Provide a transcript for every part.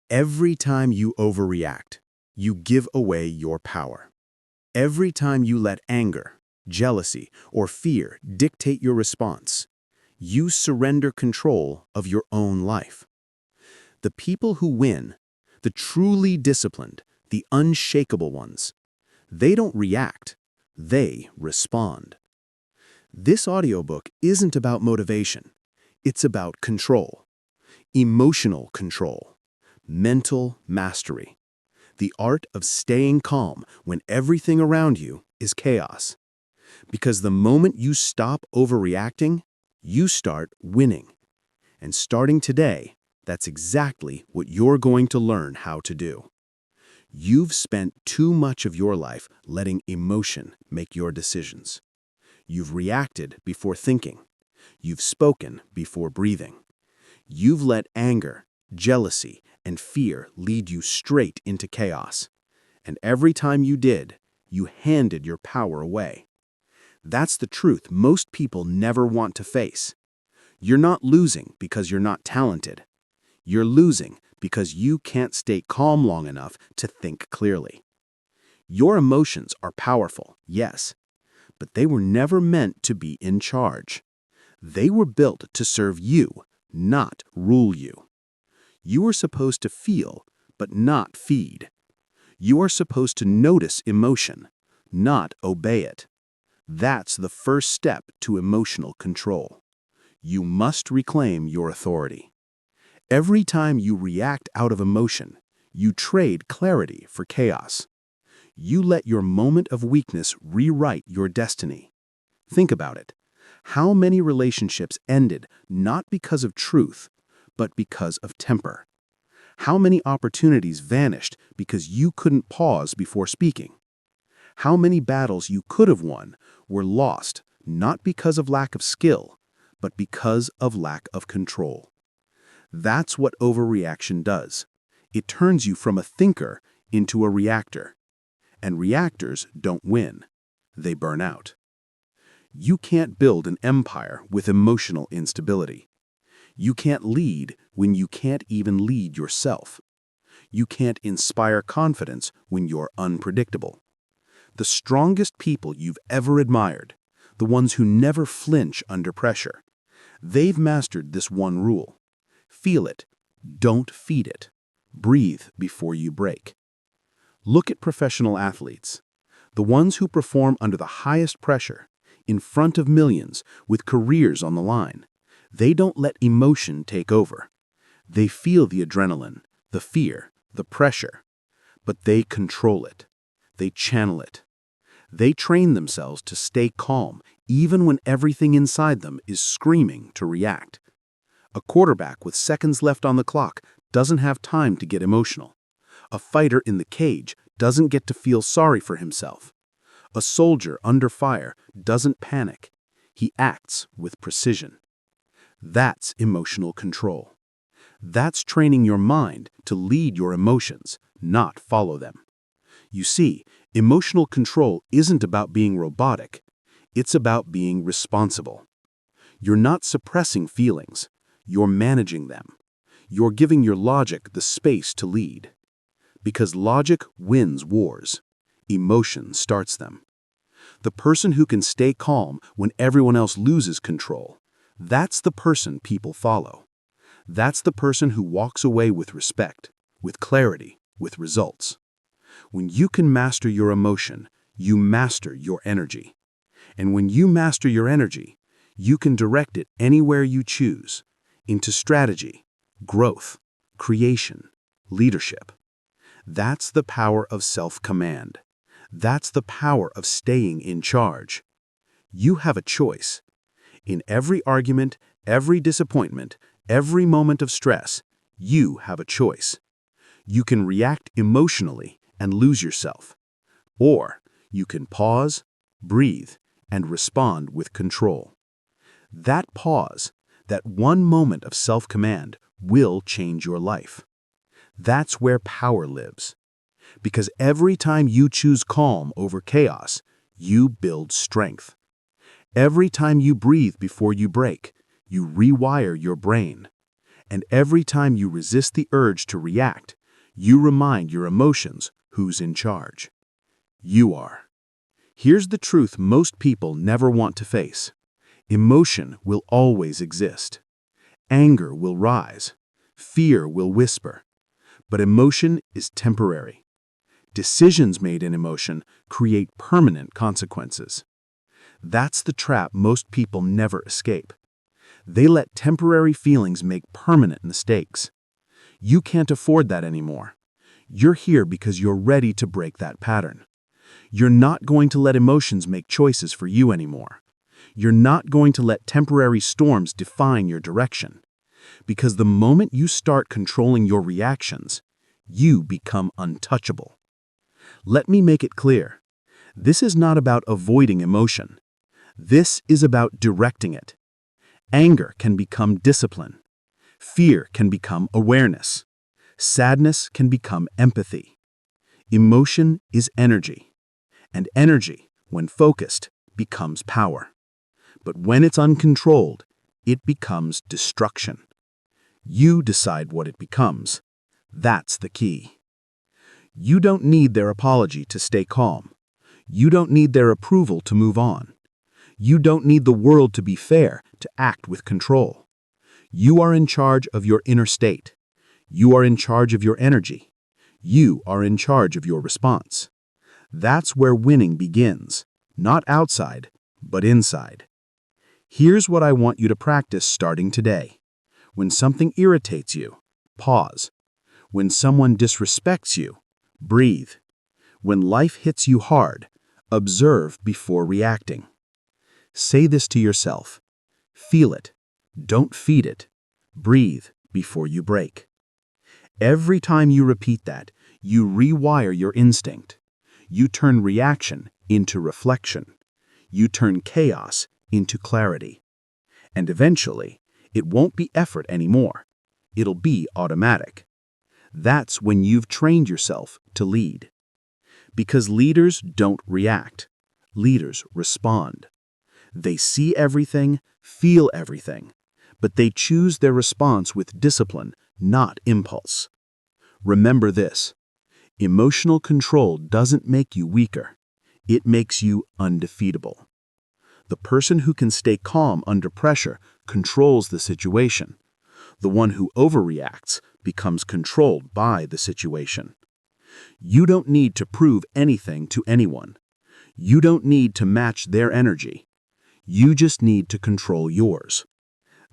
Every time you overreact, you give away your power. Every time you let anger, jealousy, or fear dictate your response, you surrender control of your own life. The people who win, the truly disciplined, the unshakable ones, they don't react, they respond. This audiobook isn't about motivation. It's about control, emotional control, mental mastery, the art of staying calm when everything around you is chaos. Because the moment you stop overreacting, you start winning. And starting today, that's exactly what you're going to learn how to do. You've spent too much of your life letting emotion make your decisions. You've reacted before thinking. You've spoken before breathing. You've let anger, jealousy, and fear lead you straight into chaos. And every time you did, you handed your power away. That's the truth most people never want to face. You're not losing because you're not talented. You're losing because you can't stay calm long enough to think clearly. Your emotions are powerful, yes, but they were never meant to be in charge. They were built to serve you, not rule you. You are supposed to feel, but not feed. You are supposed to notice emotion, not obey it. That's the first step to emotional control. You must reclaim your authority. Every time you react out of emotion, you trade clarity for chaos. You let your moment of weakness rewrite your destiny. Think about it. How many relationships ended not because of truth, but because of temper? How many opportunities vanished because you couldn't pause before speaking? How many battles you could have won were lost not because of lack of skill, but because of lack of control? That's what overreaction does. It turns you from a thinker into a reactor. And reactors don't win. They burn out. You can't build an empire with emotional instability. You can't lead when you can't even lead yourself. You can't inspire confidence when you're unpredictable. The strongest people you've ever admired, the ones who never flinch under pressure, they've mastered this one rule. Feel it. Don't feed it. Breathe before you break. Look at professional athletes, the ones who perform under the highest pressure, in front of millions, with careers on the line. They don't let emotion take over. They feel the adrenaline, the fear, the pressure, but they control it. They channel it. They train themselves to stay calm even when everything inside them is screaming to react. A quarterback with seconds left on the clock doesn't have time to get emotional. A fighter in the cage doesn't get to feel sorry for himself. A soldier under fire doesn't panic. He acts with precision. That's emotional control. That's training your mind to lead your emotions, not follow them. You see, emotional control isn't about being robotic. It's about being responsible. You're not suppressing feelings. You're managing them. You're giving your logic the space to lead. Because logic wins wars. Emotion starts them. The person who can stay calm when everyone else loses control, that's the person people follow. That's the person who walks away with respect, with clarity, with results. When you can master your emotion, you master your energy. And when you master your energy, you can direct it anywhere you choose, into strategy, growth, creation, leadership. That's the power of self-command. That's the power of staying in charge. You have a choice. In every argument, every disappointment, every moment of stress, you have a choice. You can react emotionally and lose yourself. Or you can pause, breathe, and respond with control. That pause, that one moment of self-command, will change your life. That's where power lives. Because every time you choose calm over chaos, you build strength. Every time you breathe before you break, you rewire your brain. And every time you resist the urge to react, you remind your emotions who's in charge. You are. Here's the truth most people never want to face. Emotion will always exist. Anger will rise. Fear will whisper. But emotion is temporary. Decisions made in emotion create permanent consequences. That's the trap most people never escape. They let temporary feelings make permanent mistakes. You can't afford that anymore. You're here because you're ready to break that pattern. You're not going to let emotions make choices for you anymore. You're not going to let temporary storms define your direction. Because the moment you start controlling your reactions, you become untouchable. Let me make it clear. This is not about avoiding emotion. This is about directing it. Anger can become discipline. Fear can become awareness. Sadness can become empathy. Emotion is energy. And energy, when focused, becomes power. But when it's uncontrolled, it becomes destruction. You decide what it becomes. That's the key. You don't need their apology to stay calm. You don't need their approval to move on. You don't need the world to be fair to act with control. You are in charge of your inner state. You are in charge of your energy. You are in charge of your response. That's where winning begins, not outside, but inside. Here's what I want you to practice starting today. When something irritates you, pause. When someone disrespects you, breathe. When life hits you hard, observe before reacting. Say this to yourself. Feel it. Don't feed it. Breathe before you break. Every time you repeat that, you rewire your instinct. You turn reaction into reflection. You turn chaos into clarity. And eventually, it won't be effort anymore. It'll be automatic. That's when you've trained yourself to lead. Because leaders don't react. Leaders respond. They see everything, feel everything, but they choose their response with discipline, not impulse. Remember this. Emotional control doesn't make you weaker. It makes you undefeatable. The person who can stay calm under pressure controls the situation. The one who overreacts becomes controlled by the situation. You don't need to prove anything to anyone. You don't need to match their energy. You just need to control yours.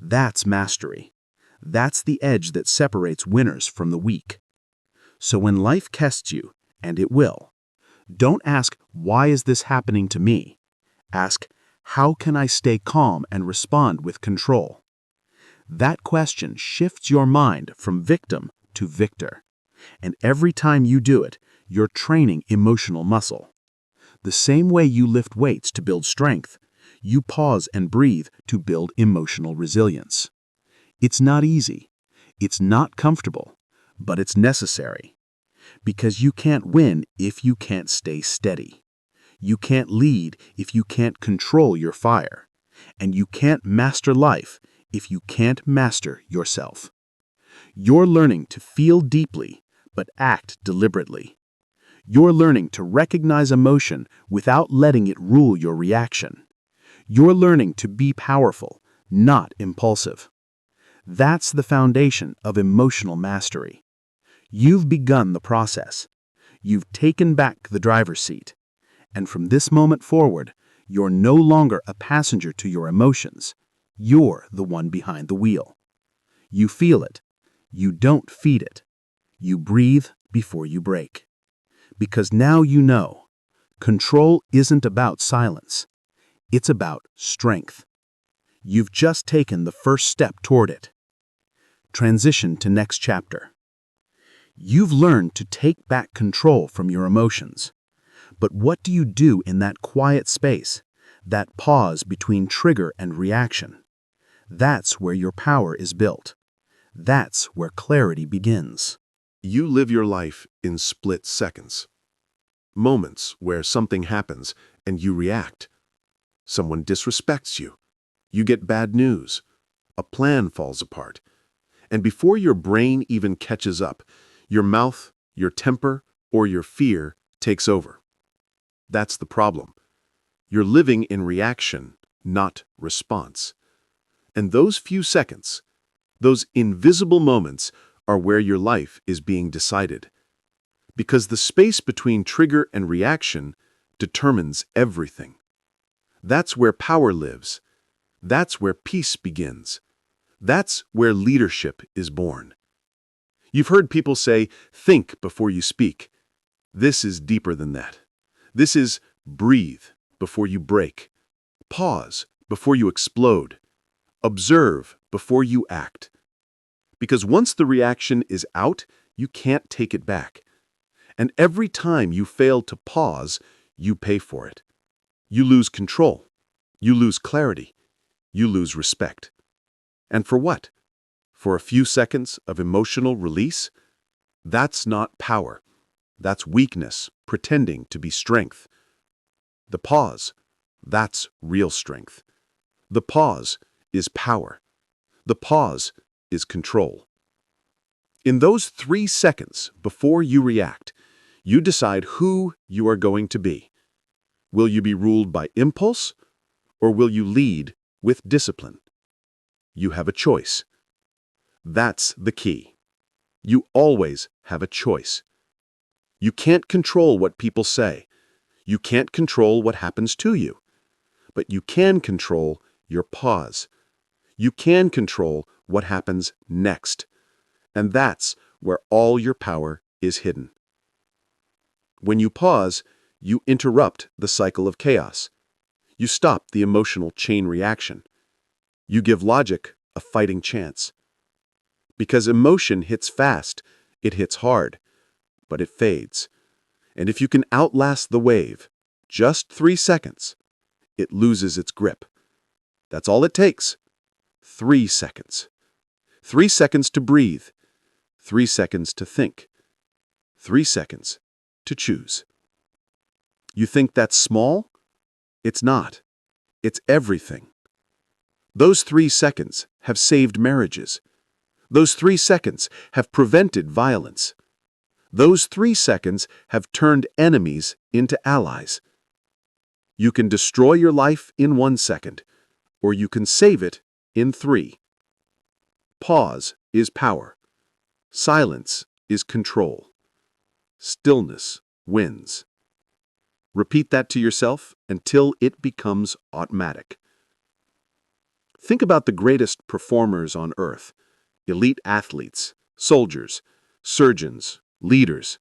That's mastery. That's the edge that separates winners from the weak. So when life tests you, and it will, don't ask, why is this happening to me? Ask, how can I stay calm and respond with control? That question shifts your mind from victim to victor. And every time you do it, you're training emotional muscle. The same way you lift weights to build strength, you pause and breathe to build emotional resilience. It's not easy. It's not comfortable, but it's necessary. Because you can't win if you can't stay steady. You can't lead if you can't control your fire. And you can't master life if you can't master yourself. You're learning to feel deeply, but act deliberately. You're learning to recognize emotion without letting it rule your reaction. You're learning to be powerful, not impulsive. That's the foundation of emotional mastery. You've begun the process. You've taken back the driver's seat. And from this moment forward, you're no longer a passenger to your emotions. You're the one behind the wheel. You feel it. You don't feed it. You breathe before you break. Because now you know, control isn't about silence. It's about strength. You've just taken the first step toward it. Transition to next chapter. You've learned to take back control from your emotions. But what do you do in that quiet space, that pause between trigger and reaction? That's where your power is built. That's where clarity begins. You live your life in split seconds. Moments where something happens and you react. Someone disrespects you. You get bad news. A plan falls apart. And before your brain even catches up, your mouth, your temper, or your fear takes over. That's the problem. You're living in reaction, not response. And those few seconds, those invisible moments, are where your life is being decided. Because the space between trigger and reaction determines everything. That's where power lives. That's where peace begins. That's where leadership is born. You've heard people say, think before you speak. This is deeper than that. This is breathe before you break. Pause before you explode. Observe before you act. Because once the reaction is out, you can't take it back. And every time you fail to pause, you pay for it. You lose control. You lose clarity. You lose respect. And for what? For a few seconds of emotional release? That's not power. That's weakness, pretending to be strength. The pause, that's real strength. The pause is power. The pause is control. In those 3 seconds before you react, you decide who you are going to be. Will you be ruled by impulse, or will you lead with discipline? You have a choice. That's the key. You always have a choice. You can't control what people say. You can't control what happens to you. But you can control your pause. You can control what happens next. And that's where all your power is hidden. When you pause, you interrupt the cycle of chaos. You stop the emotional chain reaction. You give logic a fighting chance. Because emotion hits fast, it hits hard, but it fades. And if you can outlast the wave, just 3 seconds, it loses its grip. That's all it takes. 3 seconds. 3 seconds to breathe. 3 seconds to think. 3 seconds to choose. You think that's small? It's not. It's everything. Those 3 seconds have saved marriages. Those 3 seconds have prevented violence. Those 3 seconds have turned enemies into allies. You can destroy your life in 1 second, or you can save it in 3. Pause is power. Silence is control. Stillness wins. Repeat that to yourself until it becomes automatic. Think about the greatest performers on earth. Elite athletes, soldiers, surgeons, leaders.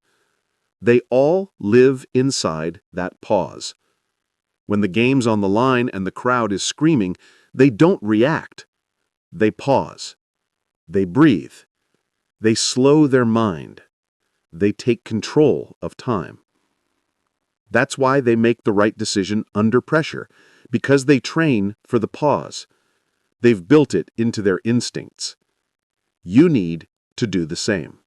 They all live inside that pause. When the game's on the line and the crowd is screaming, they don't react. They pause. They breathe. They slow their mind. They take control of time. That's why they make the right decision under pressure, because they train for the pause. They've built it into their instincts. You need to do the same.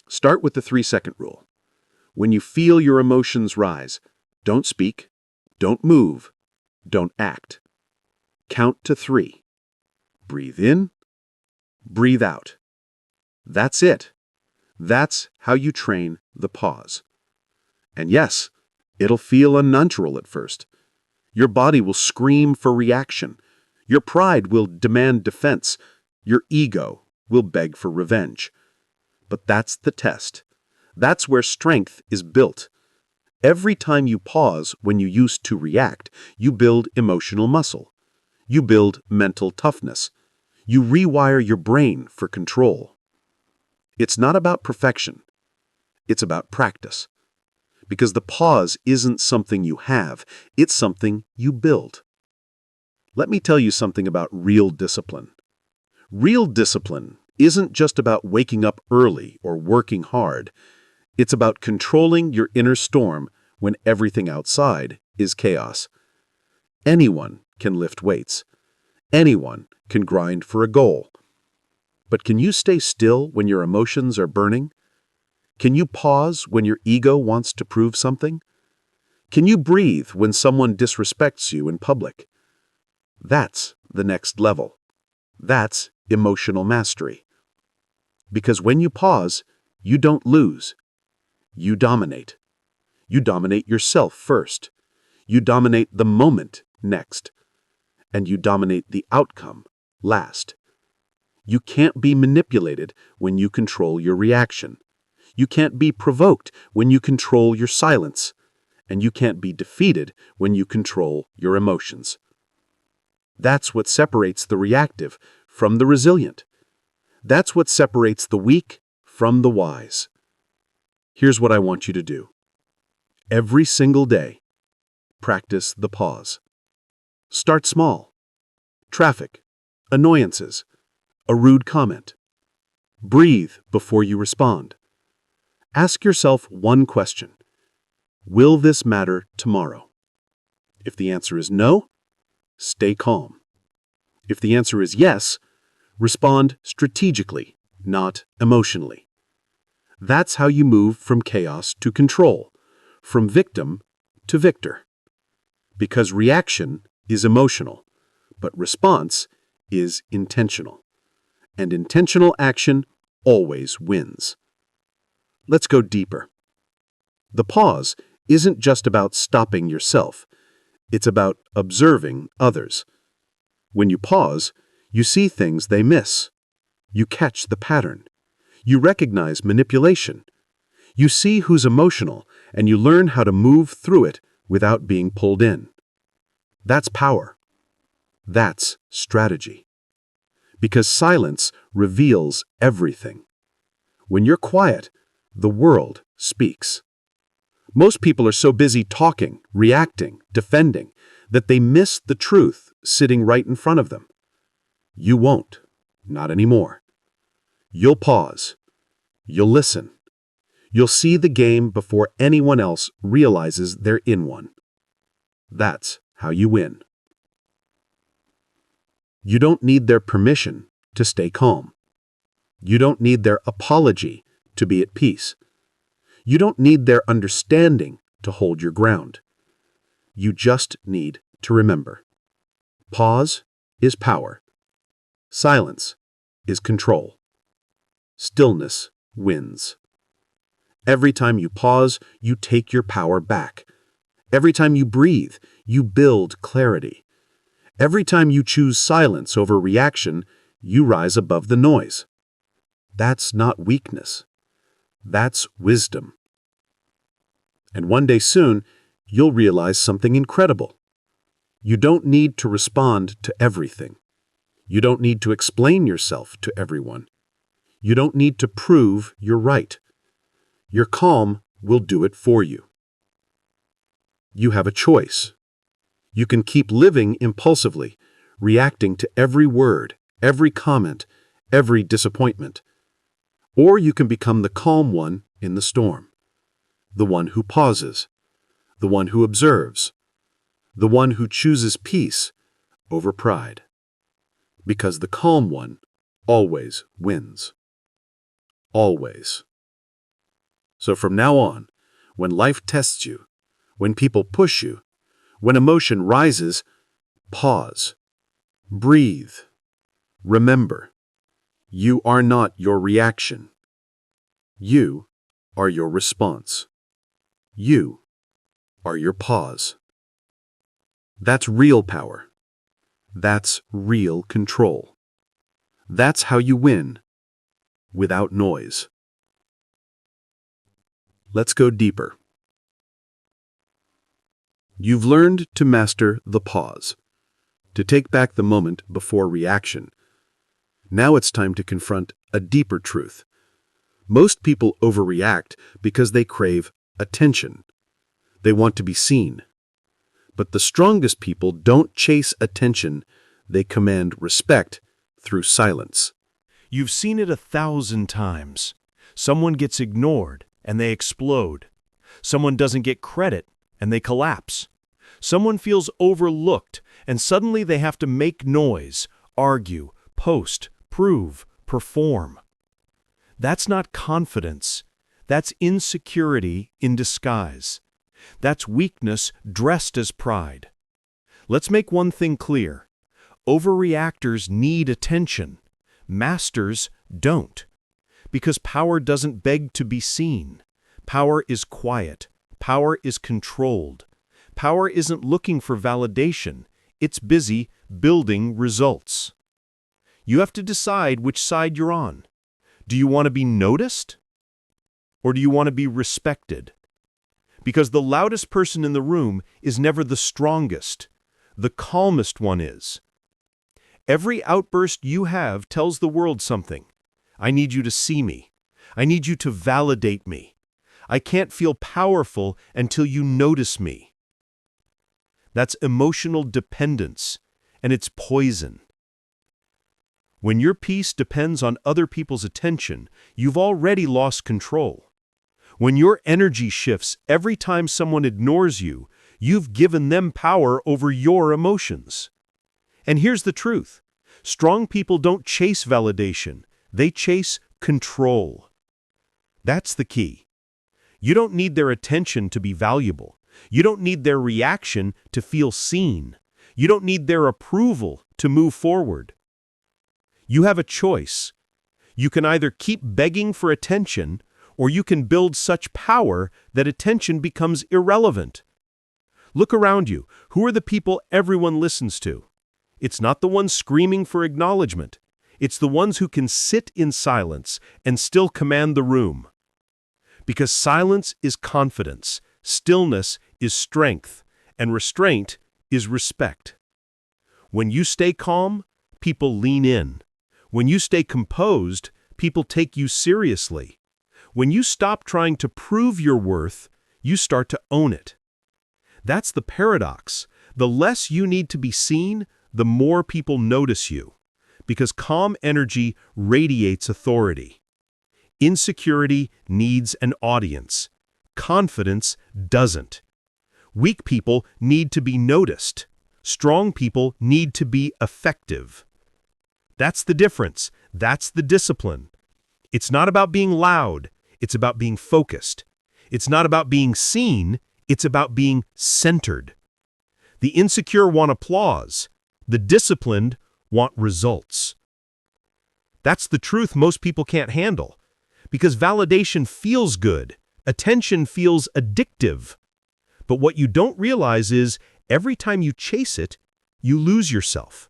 Start with the 3-second rule. When you feel your emotions rise, don't speak, don't move, don't act. Count to 3. Breathe in, breathe out. That's it. That's how you train the pause. And yes, it'll feel unnatural at first. Your body will scream for reaction. Your pride will demand defense. Your ego will beg for revenge. But that's the test. That's where strength is built. Every time you pause when you used to react, you build emotional muscle. You build mental toughness. You rewire your brain for control. It's not about perfection. It's about practice. Because the pause isn't something you have, it's something you build. Let me tell you something about real discipline. Real discipline isn't just about waking up early or working hard. It's about controlling your inner storm when everything outside is chaos. Anyone can lift weights. Anyone can grind for a goal. But can you stay still when your emotions are burning? Can you pause when your ego wants to prove something? Can you breathe when someone disrespects you in public? That's the next level. That's emotional mastery. Because when you pause, you don't lose. You dominate. You dominate yourself first. You dominate the moment next. And you dominate the outcome last. You can't be manipulated when you control your reaction. You can't be provoked when you control your silence. And you can't be defeated when you control your emotions. That's what separates the reactive from the resilient. That's what separates the weak from the wise. Here's what I want you to do. Every single day, practice the pause. Start small. Traffic, annoyances, a rude comment. Breathe before you respond. Ask yourself one question. Will this matter tomorrow? If the answer is no, stay calm. If the answer is yes, respond strategically, not emotionally. That's how you move from chaos to control, from victim to victor. Because reaction is emotional, but response is intentional. And intentional action always wins. Let's go deeper. The pause isn't just about stopping yourself. It's about observing others. When you pause, you see things they miss. You catch the pattern. You recognize manipulation. You see who's emotional, and you learn how to move through it without being pulled in. That's power. That's strategy. Because silence reveals everything. When you're quiet, the world speaks. Most people are so busy talking, reacting, defending, that they miss the truth sitting right in front of them. You won't. Not anymore. You'll pause. You'll listen. You'll see the game before anyone else realizes they're in one. That's how you win. You don't need their permission to stay calm. You don't need their apology to be at peace. You don't need their understanding to hold your ground. You just need to remember. Pause is power. Silence is control. Stillness wins. Every time you pause, you take your power back. Every time you breathe, you build clarity. Every time you choose silence over reaction, you rise above the noise. That's not weakness. That's wisdom. And one day soon, you'll realize something incredible. You don't need to respond to everything. You don't need to explain yourself to everyone. You don't need to prove you're right. Your calm will do it for you. You have a choice. You can keep living impulsively, reacting to every word, every comment, every disappointment. Or you can become the calm one in the storm, the one who pauses, the one who observes, the one who chooses peace over pride. Because the calm one always wins. Always. So from now on, when life tests you, when people push you, when emotion rises, pause. Breathe. Remember, you are not your reaction. You are your response. You are your pause. That's real power. That's real control. That's how you win, without noise. Let's go deeper. You've learned to master the pause, to take back the moment before reaction. Now it's time to confront a deeper truth. Most people overreact because they crave attention. They want to be seen. But the strongest people don't chase attention, they command respect through silence. You've seen it 1,000 times. Someone gets ignored and they explode. Someone doesn't get credit and they collapse. Someone feels overlooked and suddenly they have to make noise, argue, post, prove, perform. That's not confidence. That's insecurity in disguise. That's weakness dressed as pride. Let's make one thing clear. Overreactors need attention, Masters don't. Because power doesn't beg to be seen. Power is quiet. Power is controlled. Power isn't looking for validation. It's busy building results. You have to decide which side you're on. Do you want to be noticed? Or do you want to be respected? Because the loudest person in the room is never the strongest. The calmest one is. Every outburst you have tells the world something. I need you to see me. I need you to validate me. I can't feel powerful until you notice me. That's emotional dependence, and it's poison. When your peace depends on other people's attention, you've already lost control. When your energy shifts every time someone ignores you, you've given them power over your emotions. And here's the truth. Strong people don't chase validation. They chase control. That's the key. You don't need their attention to be valuable. You don't need their reaction to feel seen. You don't need their approval to move forward. You have a choice. You can either keep begging for attention, or you can build such power that attention becomes irrelevant. Look around you. Who are the people everyone listens to? It's not the ones screaming for acknowledgement. It's the ones who can sit in silence and still command the room. Because silence is confidence, stillness is strength, and restraint is respect. When you stay calm, people lean in. When you stay composed, people take you seriously. When you stop trying to prove your worth, you start to own it. That's the paradox. The less you need to be seen, the more people notice you. Because calm energy radiates authority. Insecurity needs an audience. Confidence doesn't. Weak people need to be noticed. Strong people need to be effective. That's the difference. That's the discipline. It's not about being loud. It's about being focused. It's not about being seen. It's about being centered. The insecure want applause. The disciplined want results. That's the truth most people can't handle. Because validation feels good. Attention feels addictive. But what you don't realize is, every time you chase it, you lose yourself.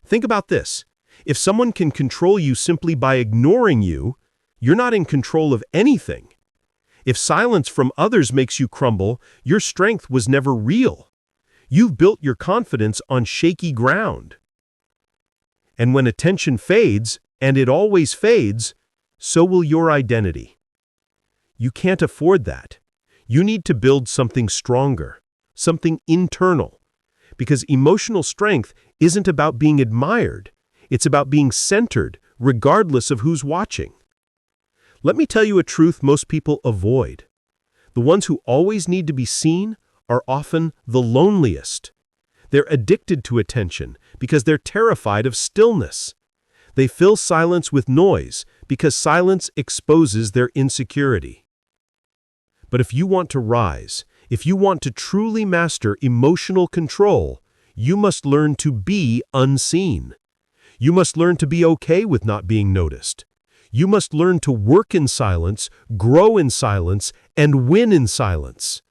Think about this. If someone can control you simply by ignoring you, you're not in control of anything. If silence from others makes you crumble, your strength was never real. You've built your confidence on shaky ground. And when attention fades, and it always fades, so will your identity. You can't afford that. You need to build something stronger, something internal. Because emotional strength isn't about being admired. It's about being centered, regardless of who's watching. Let me tell you a truth most people avoid. The ones who always need to be seen are often the loneliest. They're addicted to attention because they're terrified of stillness. They fill silence with noise because silence exposes their insecurity. But if you want to rise, if you want to truly master emotional control, you must learn to be unseen. You must learn to be okay with not being noticed. You must learn to work in silence, grow in silence, and win in silence.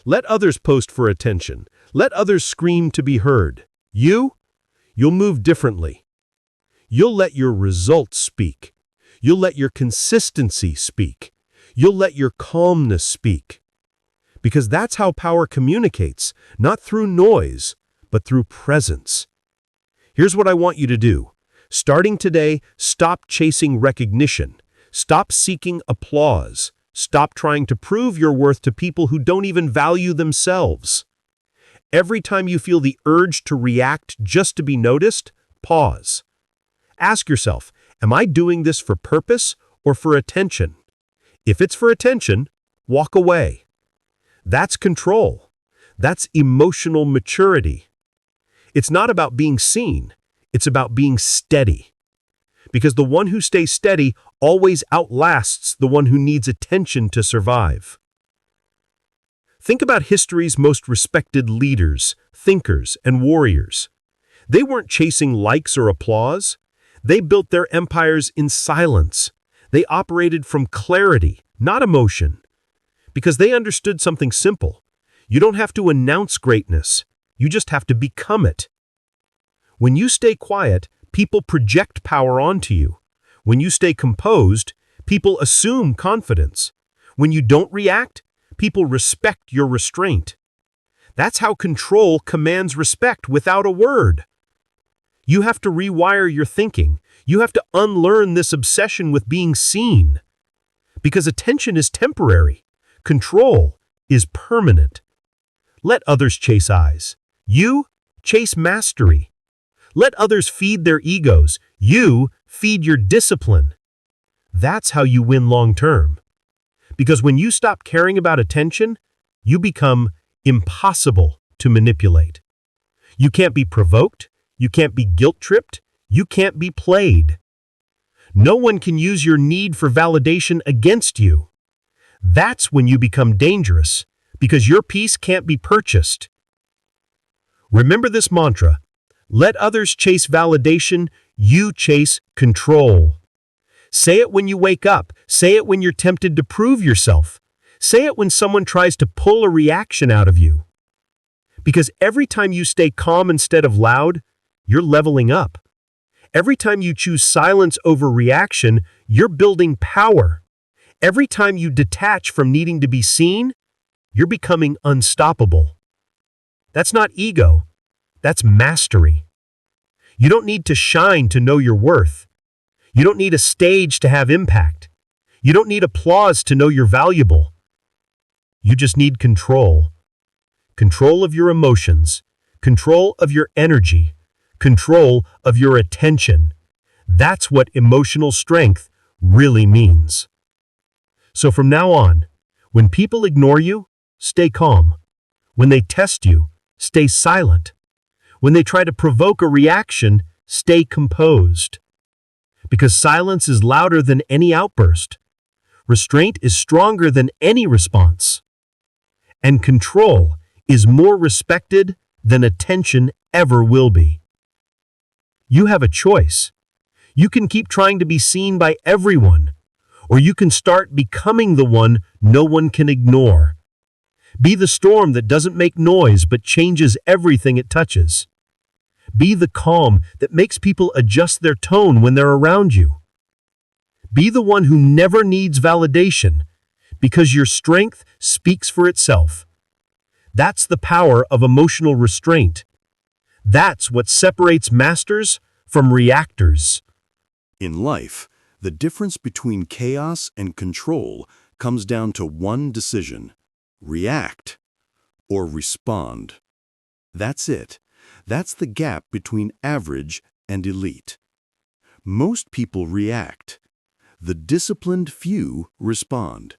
Let others post for attention. Let others scream to be heard. You'll move differently. You'll let your results speak. You'll let your consistency speak. You'll let your calmness speak. Because that's how power communicates, not through noise, but through presence. Here's what I want you to do. Starting today, stop chasing recognition. Stop seeking applause. Stop trying to prove your worth to people who don't even value themselves. Every time you feel the urge to react just to be noticed, pause. Ask yourself, am I doing this for purpose or for attention? If it's for attention, walk away. That's control. That's emotional maturity. It's not about being seen. It's about being steady. Because the one who stays steady always outlasts the one who needs attention to survive. Think about history's most respected leaders, thinkers, and warriors. They weren't chasing likes or applause. They built their empires in silence. They operated from clarity, not emotion, because they understood something simple. You don't have to announce greatness. You just have to become it. When you stay quiet, people project power onto you. When you stay composed, people assume confidence. When you don't react, people respect your restraint. That's how control commands respect without a word. You have to rewire your thinking. You have to unlearn this obsession with being seen. Because attention is temporary. Control is permanent. Let others chase eyes. You chase mastery. Let others feed their egos. You feed your discipline. That's how you win long term. Because when you stop caring about attention, you become impossible to manipulate. You can't be provoked. You can't be guilt-tripped. You can't be played. No one can use your need for validation against you. That's when you become dangerous, because your peace can't be purchased. Remember this mantra: let others chase validation, you chase control. Say it when you wake up. Say it when you're tempted to prove yourself. Say it when someone tries to pull a reaction out of you. Because every time you stay calm instead of loud, you're leveling up. Every time you choose silence over reaction, you're building power. Every time you detach from needing to be seen, you're becoming unstoppable. That's not ego. That's mastery. You don't need to shine to know your worth. You don't need a stage to have impact. You don't need applause to know you're valuable. You just need control. Control of your emotions. Control of your energy. Control of your attention. That's what emotional strength really means. So from now on, when people ignore you, stay calm. When they test you, stay silent. When they try to provoke a reaction, stay composed. Because silence is louder than any outburst. Restraint is stronger than any response. And control is more respected than attention ever will be. You have a choice. You can keep trying to be seen by everyone, or you can start becoming the one no one can ignore. Be the storm that doesn't make noise but changes everything it touches. Be the calm that makes people adjust their tone when they're around you. Be the one who never needs validation, because your strength speaks for itself. That's the power of emotional restraint. That's what separates masters from reactors. In life, the difference between chaos and control comes down to one decision: react or respond. That's it. That's the gap between average and elite. Most people react. The disciplined few respond.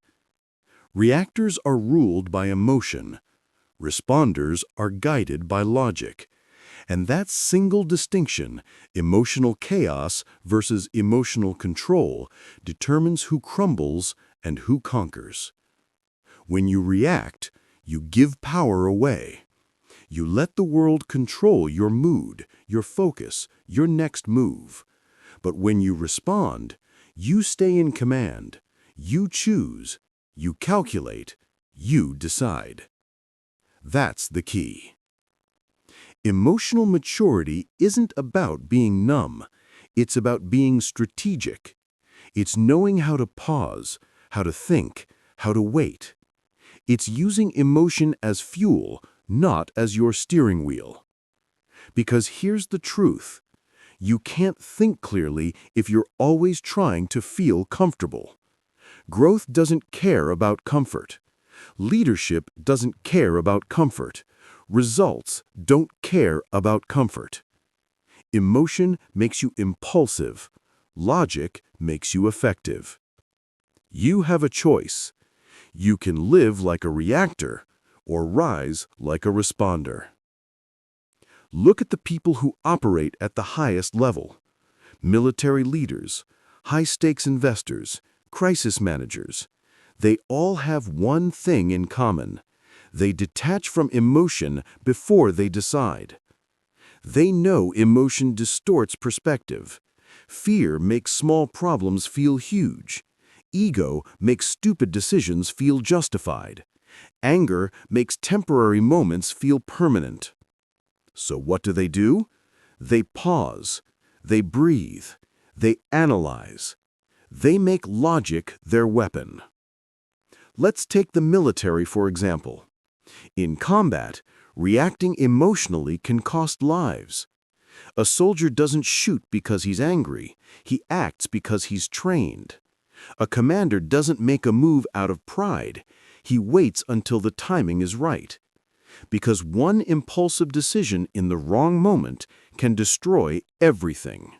Reactors are ruled by emotion. Responders are guided by logic. And that single distinction, emotional chaos versus emotional control, determines who crumbles and who conquers. When you react, you give power away. You let the world control your mood, your focus, your next move. But when you respond, you stay in command. You choose. You calculate. You decide. That's the key. Emotional maturity isn't about being numb. It's about being strategic. It's knowing how to pause, how to think, how to wait. It's using emotion as fuel, not as your steering wheel. Because here's the truth. You can't think clearly if you're always trying to feel comfortable. Growth doesn't care about comfort. Leadership doesn't care about comfort. Results don't care about comfort. Emotion makes you impulsive. Logic makes you effective. You have a choice. You can live like a reactor or rise like a responder. Look at the people who operate at the highest level. Military leaders, high-stakes investors, crisis managers. They all have one thing in common. They detach from emotion before they decide. They know emotion distorts perspective. Fear makes small problems feel huge. Ego makes stupid decisions feel justified. Anger makes temporary moments feel permanent. So what do? They pause. They breathe. They analyze. They make logic their weapon. Let's take the military, for example. In combat, reacting emotionally can cost lives. A soldier doesn't shoot because he's angry. He acts because he's trained. A commander doesn't make a move out of pride. He waits until the timing is right. Because one impulsive decision in the wrong moment can destroy everything.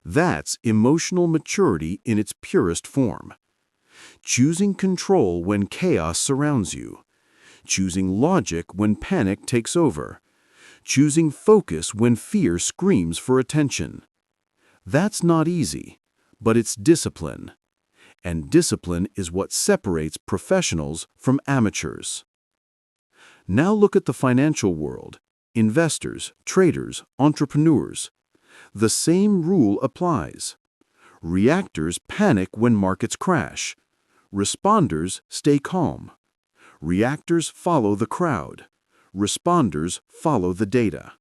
That's emotional maturity in its purest form. Choosing control when chaos surrounds you. Choosing logic when panic takes over. Choosing focus when fear screams for attention. That's not easy, but it's discipline. And discipline is what separates professionals from amateurs. Now look at the financial world. Investors, traders, entrepreneurs. The same rule applies. Reactors panic when markets crash. Responders stay calm. Reactors follow the crowd. Responders follow the data.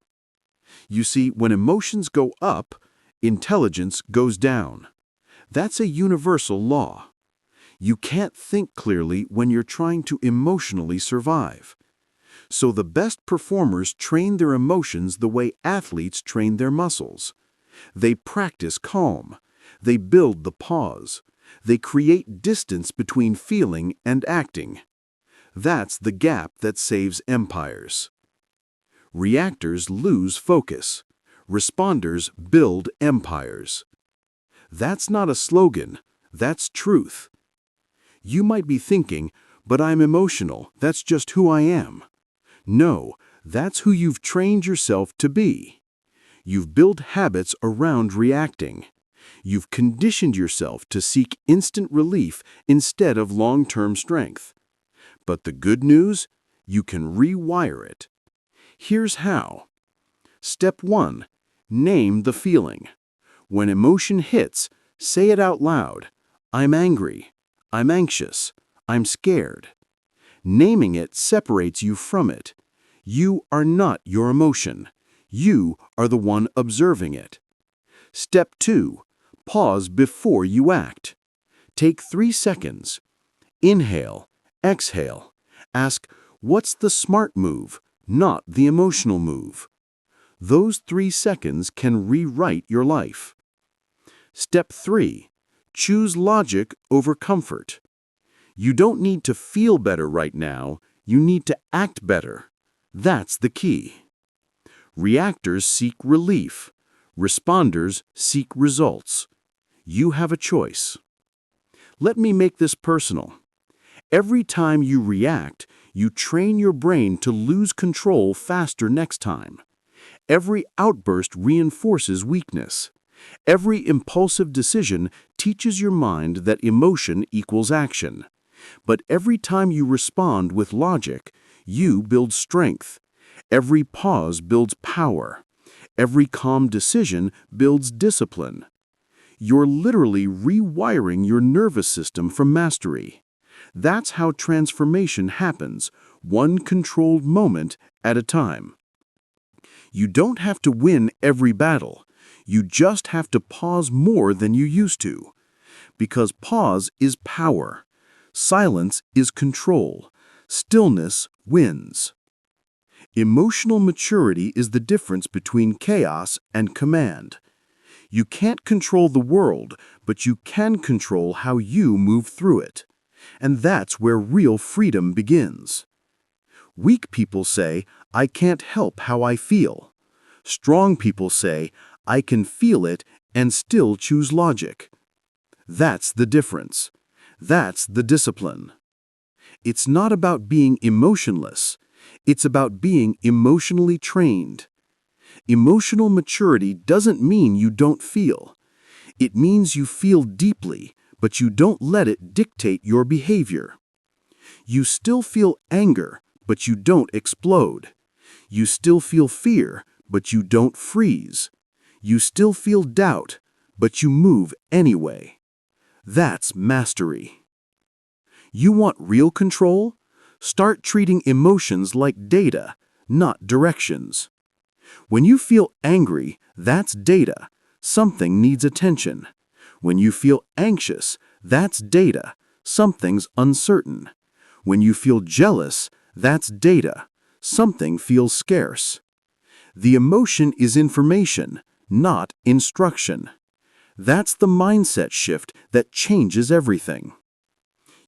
You see, when emotions go up, intelligence goes down. That's a universal law. You can't think clearly when you're trying to emotionally survive. So the best performers train their emotions the way athletes train their muscles. They practice calm. They build the pause. They create distance between feeling and acting. That's the gap that saves empires. Reactors lose focus. Responders build empires. That's not a slogan. That's truth. You might be thinking, but I'm emotional. That's just who I am. No, that's who you've trained yourself to be. You've built habits around reacting. You've conditioned yourself to seek instant relief instead of long-term strength. But the good news? You can rewire it. Here's how. Step 1. Name the feeling. When emotion hits, say it out loud. I'm angry. I'm anxious. I'm scared. Naming it separates you from it. You are not your emotion. You are the one observing it. Step 2. Pause before you act. Take 3 seconds. Inhale. Exhale. Ask, what's the smart move, not the emotional move? Those 3 seconds can rewrite your life. Step 3. Choose logic over comfort. You don't need to feel better right now. You need to act better. That's the key. Reactors seek relief. Responders seek results. You have a choice. Let me make this personal. Every time you react, you train your brain to lose control faster next time. Every outburst reinforces weakness. Every impulsive decision teaches your mind that emotion equals action. But every time you respond with logic, you build strength. Every pause builds power. Every calm decision builds discipline. You're literally rewiring your nervous system for mastery. That's how transformation happens, one controlled moment at a time. You don't have to win every battle. You just have to pause more than you used to. Because pause is power. Silence is control. Stillness wins. Emotional maturity is the difference between chaos and command. You can't control the world, but you can control how you move through it. And that's where real freedom begins. Weak people say, I can't help how I feel. Strong people say, I can feel it and still choose logic. That's the difference. That's the discipline. It's not about being emotionless. It's about being emotionally trained. Emotional maturity doesn't mean you don't feel. It means you feel deeply, but you don't let it dictate your behavior. You still feel anger, but you don't explode. You still feel fear, but you don't freeze. You still feel doubt, but you move anyway. That's mastery. You want real control? Start treating emotions like data, not directions. When you feel angry, that's data. Something needs attention. When you feel anxious, that's data. Something's uncertain. When you feel jealous, that's data. Something feels scarce. The emotion is information, not instruction. That's the mindset shift that changes everything.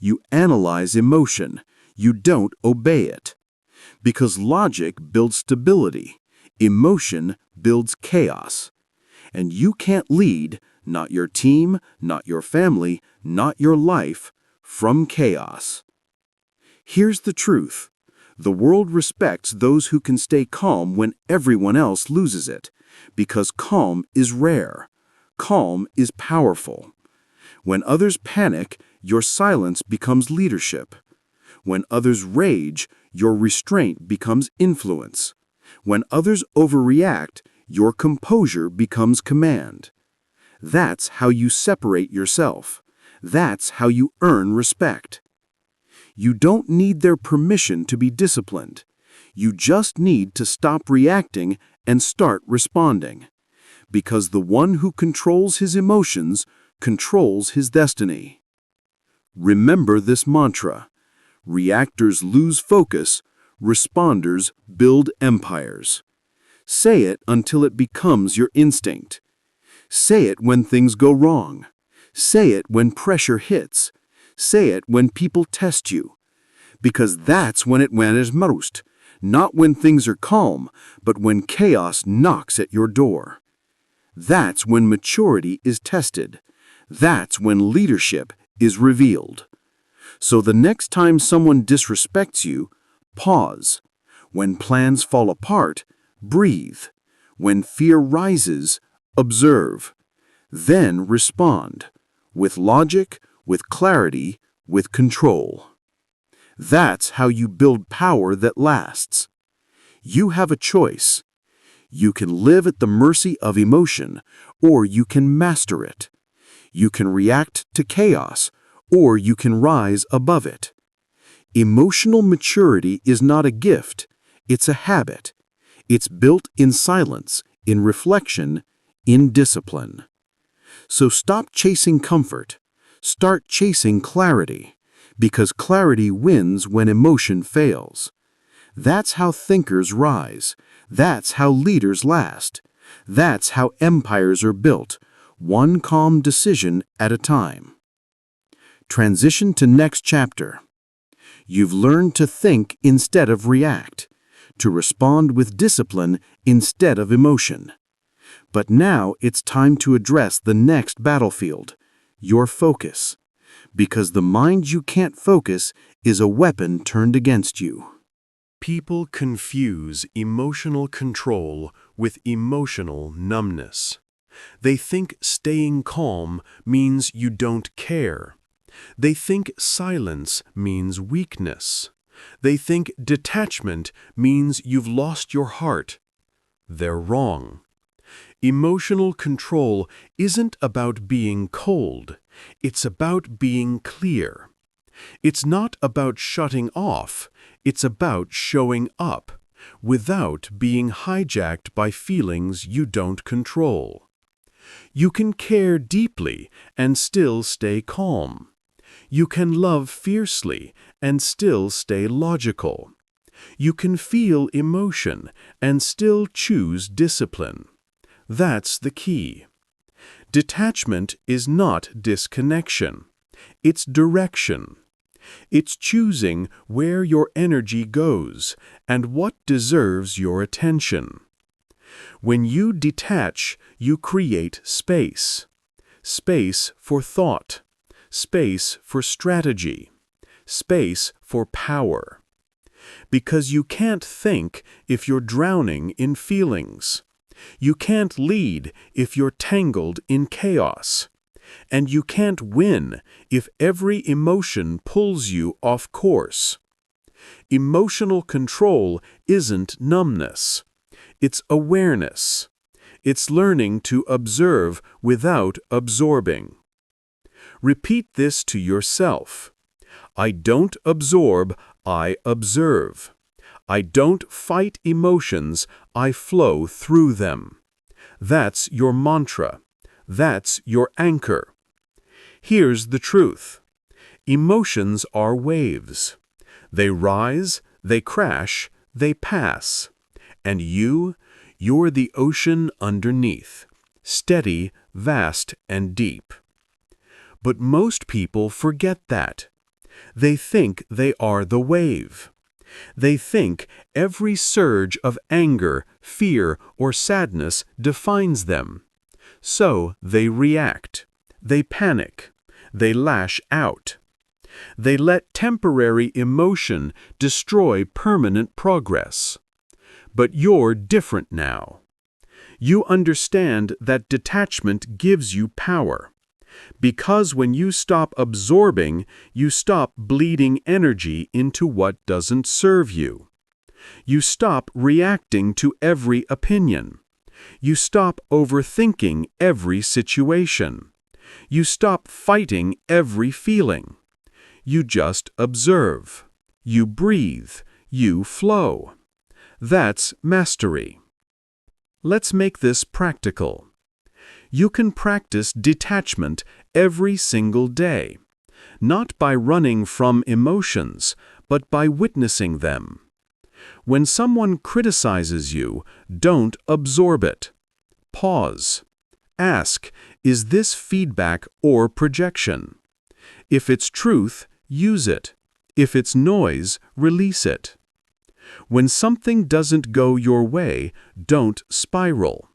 You analyze emotion. You don't obey it. Because logic builds stability. Emotion builds chaos. And you can't lead, not your team, not your family, not your life, from chaos. Here's the truth. The world respects those who can stay calm when everyone else loses it, because calm is rare. Calm is powerful. When others panic, your silence becomes leadership. When others rage, your restraint becomes influence. When others overreact, your composure becomes command. That's how you separate yourself. That's how you earn respect. You don't need their permission to be disciplined. You just need to stop reacting and start responding. Because the one who controls his emotions controls his destiny. Remember this mantra. Reactors lose focus, responders build empires. Say it until it becomes your instinct. Say it when things go wrong. Say it when pressure hits. Say it when people test you. Because that's when it matters most. Not when things are calm, but when chaos knocks at your door. That's when maturity is tested. That's when leadership is revealed. So the next time someone disrespects you, pause. When plans fall apart, breathe. When fear rises, observe. Then respond. With logic, with clarity, with control. That's how you build power that lasts. You have a choice. You can live at the mercy of emotion, or you can master it. You can react to chaos, or you can rise above it. Emotional maturity is not a gift, it's a habit. It's built in silence, in reflection, in discipline. So stop chasing comfort. Start chasing clarity, because clarity wins when emotion fails. That's how thinkers rise. That's how leaders last. That's how empires are built, one calm decision at a time. Transition to next chapter. You've learned to think instead of react, to respond with discipline instead of emotion. But now it's time to address the next battlefield, your focus. Because the mind you can't focus is a weapon turned against you. People confuse emotional control with emotional numbness. They think staying calm means you don't care. They think silence means weakness. They think detachment means you've lost your heart. They're wrong. Emotional control isn't about being cold. It's about being clear. It's not about shutting off. It's about showing up, without being hijacked by feelings you don't control. You can care deeply and still stay calm. You can love fiercely and still stay logical. You can feel emotion and still choose discipline. That's the key. Detachment is not disconnection. It's direction. It's choosing where your energy goes and what deserves your attention. When you detach, you create space. Space for thought. Space for strategy. Space for power. Because you can't think if you're drowning in feelings. You can't lead if you're tangled in chaos. And you can't win if every emotion pulls you off course. Emotional control isn't numbness. It's awareness. It's learning to observe without absorbing. Repeat this to yourself. I don't absorb, I observe. I don't fight emotions, I flow through them. That's your mantra. That's your anchor. Here's the truth. Emotions are waves. They rise, they crash, they pass. And you're the ocean underneath, steady, vast, and deep. But most people forget that. They think they are the wave. They think every surge of anger, fear, or sadness defines them. So they react. They panic. They lash out. They let temporary emotion destroy permanent progress. But you're different now. You understand that detachment gives you power. Because when you stop absorbing, you stop bleeding energy into what doesn't serve you. You stop reacting to every opinion. You stop overthinking every situation. You stop fighting every feeling. You just observe. You breathe. You flow. That's mastery. Let's make this practical. You can practice detachment every single day, not by running from emotions, but by witnessing them. When someone criticizes you, don't absorb it. Pause. Ask, is this feedback or projection? If it's truth, use it. If it's noise, release it. When something doesn't go your way, don't spiral.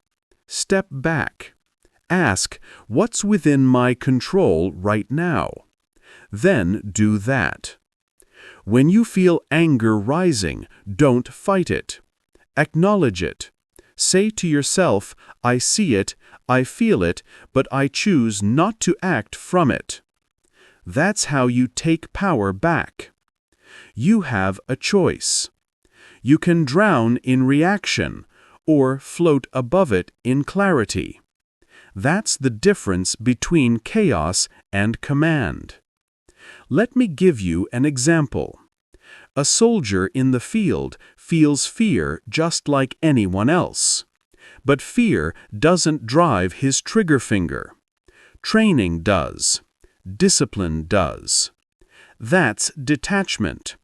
Step back. Ask, what's within my control right now? Then do that. When you feel anger rising, don't fight it. Acknowledge it. Say to yourself, I see it, I feel it, but I choose not to act from it. That's how you take power back. You have a choice. You can drown in reaction or float above it in clarity. That's the difference between chaos and command. Let me give you an example. A soldier in the field feels fear just like anyone else. But fear doesn't drive his trigger finger. Training does. Discipline does. That's detachment.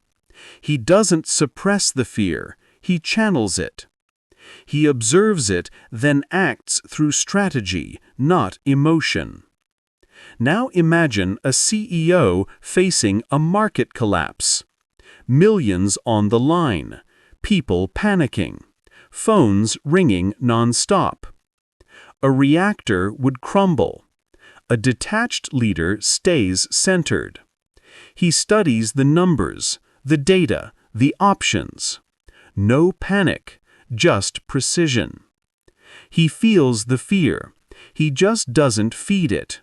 He doesn't suppress the fear, he channels it. He observes it, then acts through strategy, not emotion. Now imagine a CEO facing a market collapse. Millions on the line, people panicking, phones ringing non-stop. A reactor would crumble. A detached leader stays centered. He studies the numbers, the data, the options. No panic, just precision. He feels the fear. He just doesn't feed it.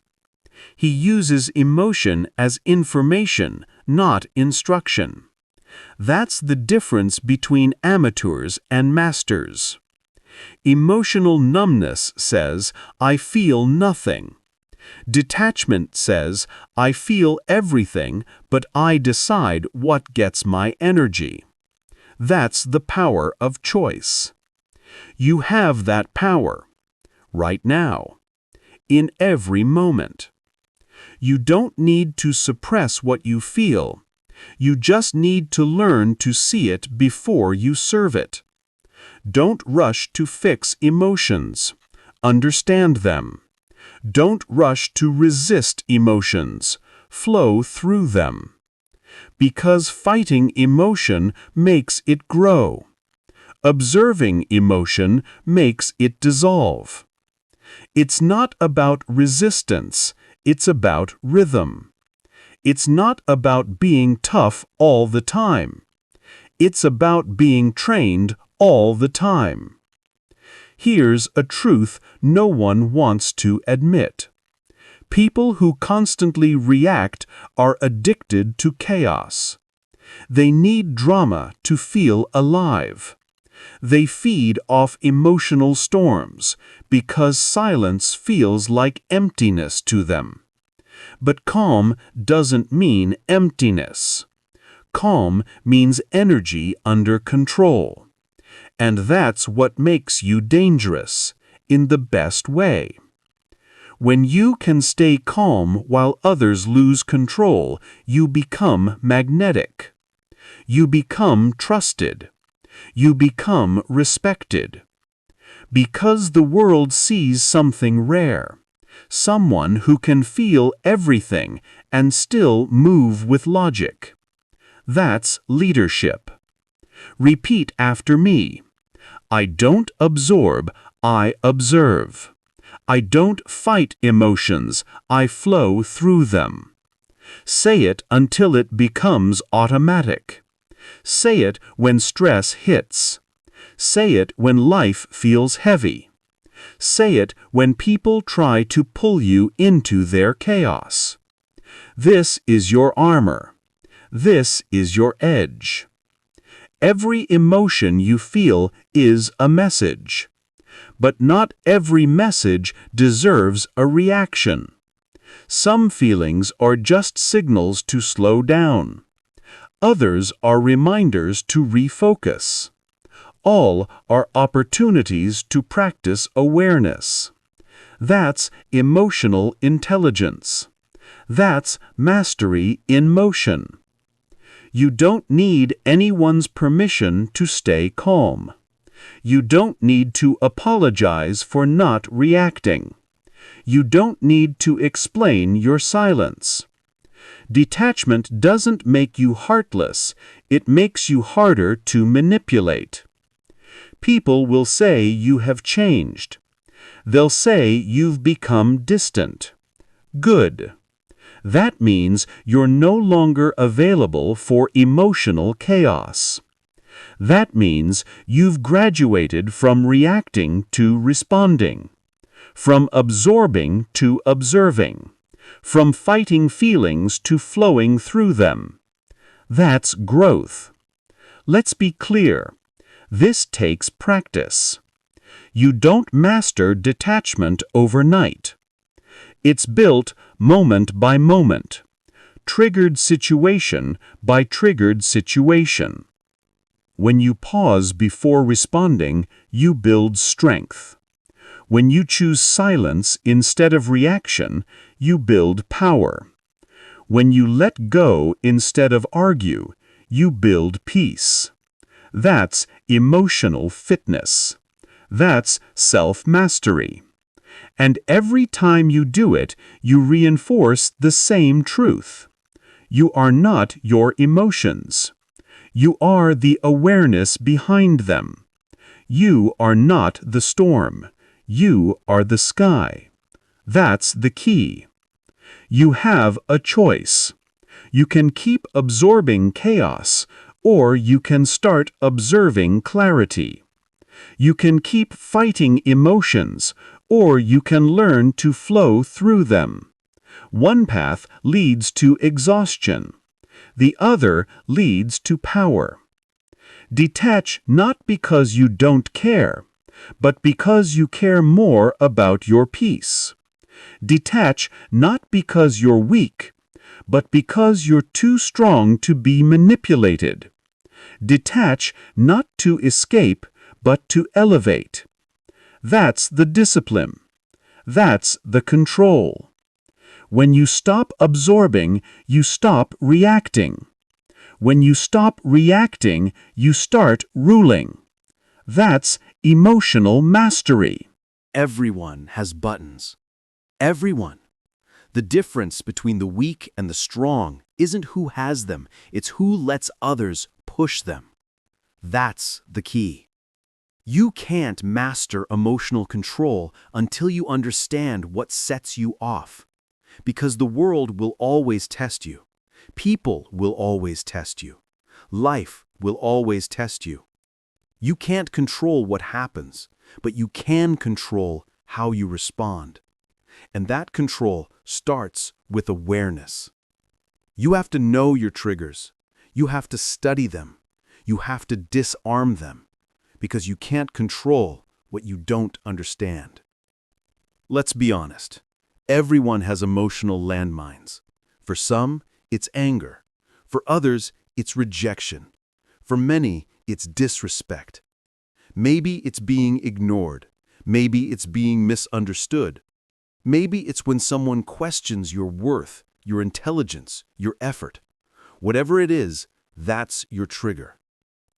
He uses emotion as information, not instruction. That's the difference between amateurs and masters. Emotional numbness says, I feel nothing. Detachment says, I feel everything, but I decide what gets my energy. That's the power of choice. You have that power, right now, in every moment. You don't need to suppress what you feel. You just need to learn to see it before you serve it. Don't rush to fix emotions. Understand them. Don't rush to resist emotions. Flow through them. Because fighting emotion makes it grow. Observing emotion makes it dissolve. It's not about resistance, it's about rhythm. It's not about being tough all the time. It's about being trained all the time. Here's a truth no one wants to admit. People who constantly react are addicted to chaos. They need drama to feel alive. They feed off emotional storms because silence feels like emptiness to them. But calm doesn't mean emptiness. Calm means energy under control. And that's what makes you dangerous, in the best way. When you can stay calm while others lose control, you become magnetic. You become trusted. You become respected. Because the world sees something rare. Someone who can feel everything and still move with logic. That's leadership. Repeat after me. I don't absorb, I observe. I don't fight emotions, I flow through them. Say it until it becomes automatic. Say it when stress hits. Say it when life feels heavy. Say it when people try to pull you into their chaos. This is your armor. This is your edge. Every emotion you feel is a message. But not every message deserves a reaction. Some feelings are just signals to slow down. Others are reminders to refocus. All are opportunities to practice awareness. That's emotional intelligence. That's mastery in motion. You don't need anyone's permission to stay calm. You don't need to apologize for not reacting. You don't need to explain your silence. Detachment doesn't make you heartless, it makes you harder to manipulate. People will say you have changed. They'll say you've become distant. Good. That means you're no longer available for emotional chaos. That means you've graduated from reacting to responding, from absorbing to observing, from fighting feelings to flowing through them. That's growth. Let's be clear. This takes practice. You don't master detachment overnight. It's built moment by moment, triggered situation by triggered situation. When you pause before responding, you build strength. When you choose silence instead of reaction, you build power. When you let go instead of argue, you build peace. That's emotional fitness. That's self-mastery. And every time you do it, you reinforce the same truth. You are not your emotions. You are the awareness behind them. You are not the storm. You are the sky. That's the key. You have a choice. You can keep absorbing chaos, or you can start observing clarity. You can keep fighting emotions, or you can learn to flow through them. One path leads to exhaustion. The other leads to power. Detach not because you don't care, but because you care more about your peace. Detach not because you're weak, but because you're too strong to be manipulated. Detach not to escape, but to elevate. That's the discipline. That's the control. When you stop absorbing, you stop reacting. When you stop reacting, you start ruling. That's emotional mastery. Everyone has buttons. Everyone. The difference between the weak and the strong isn't who has them, it's who lets others push them. That's the key. You can't master emotional control until you understand what sets you off. Because the world will always test you. People will always test you. Life will always test you. You can't control what happens, but you can control how you respond. And that control starts with awareness. You have to know your triggers. You have to study them. You have to disarm them. because you can't control what you don't understand. Let's be honest. Everyone has emotional landmines. For some, it's anger. For others, it's rejection. For many, it's disrespect. Maybe it's being ignored. Maybe it's being misunderstood. Maybe it's when someone questions your worth, your intelligence, your effort. Whatever it is, that's your trigger.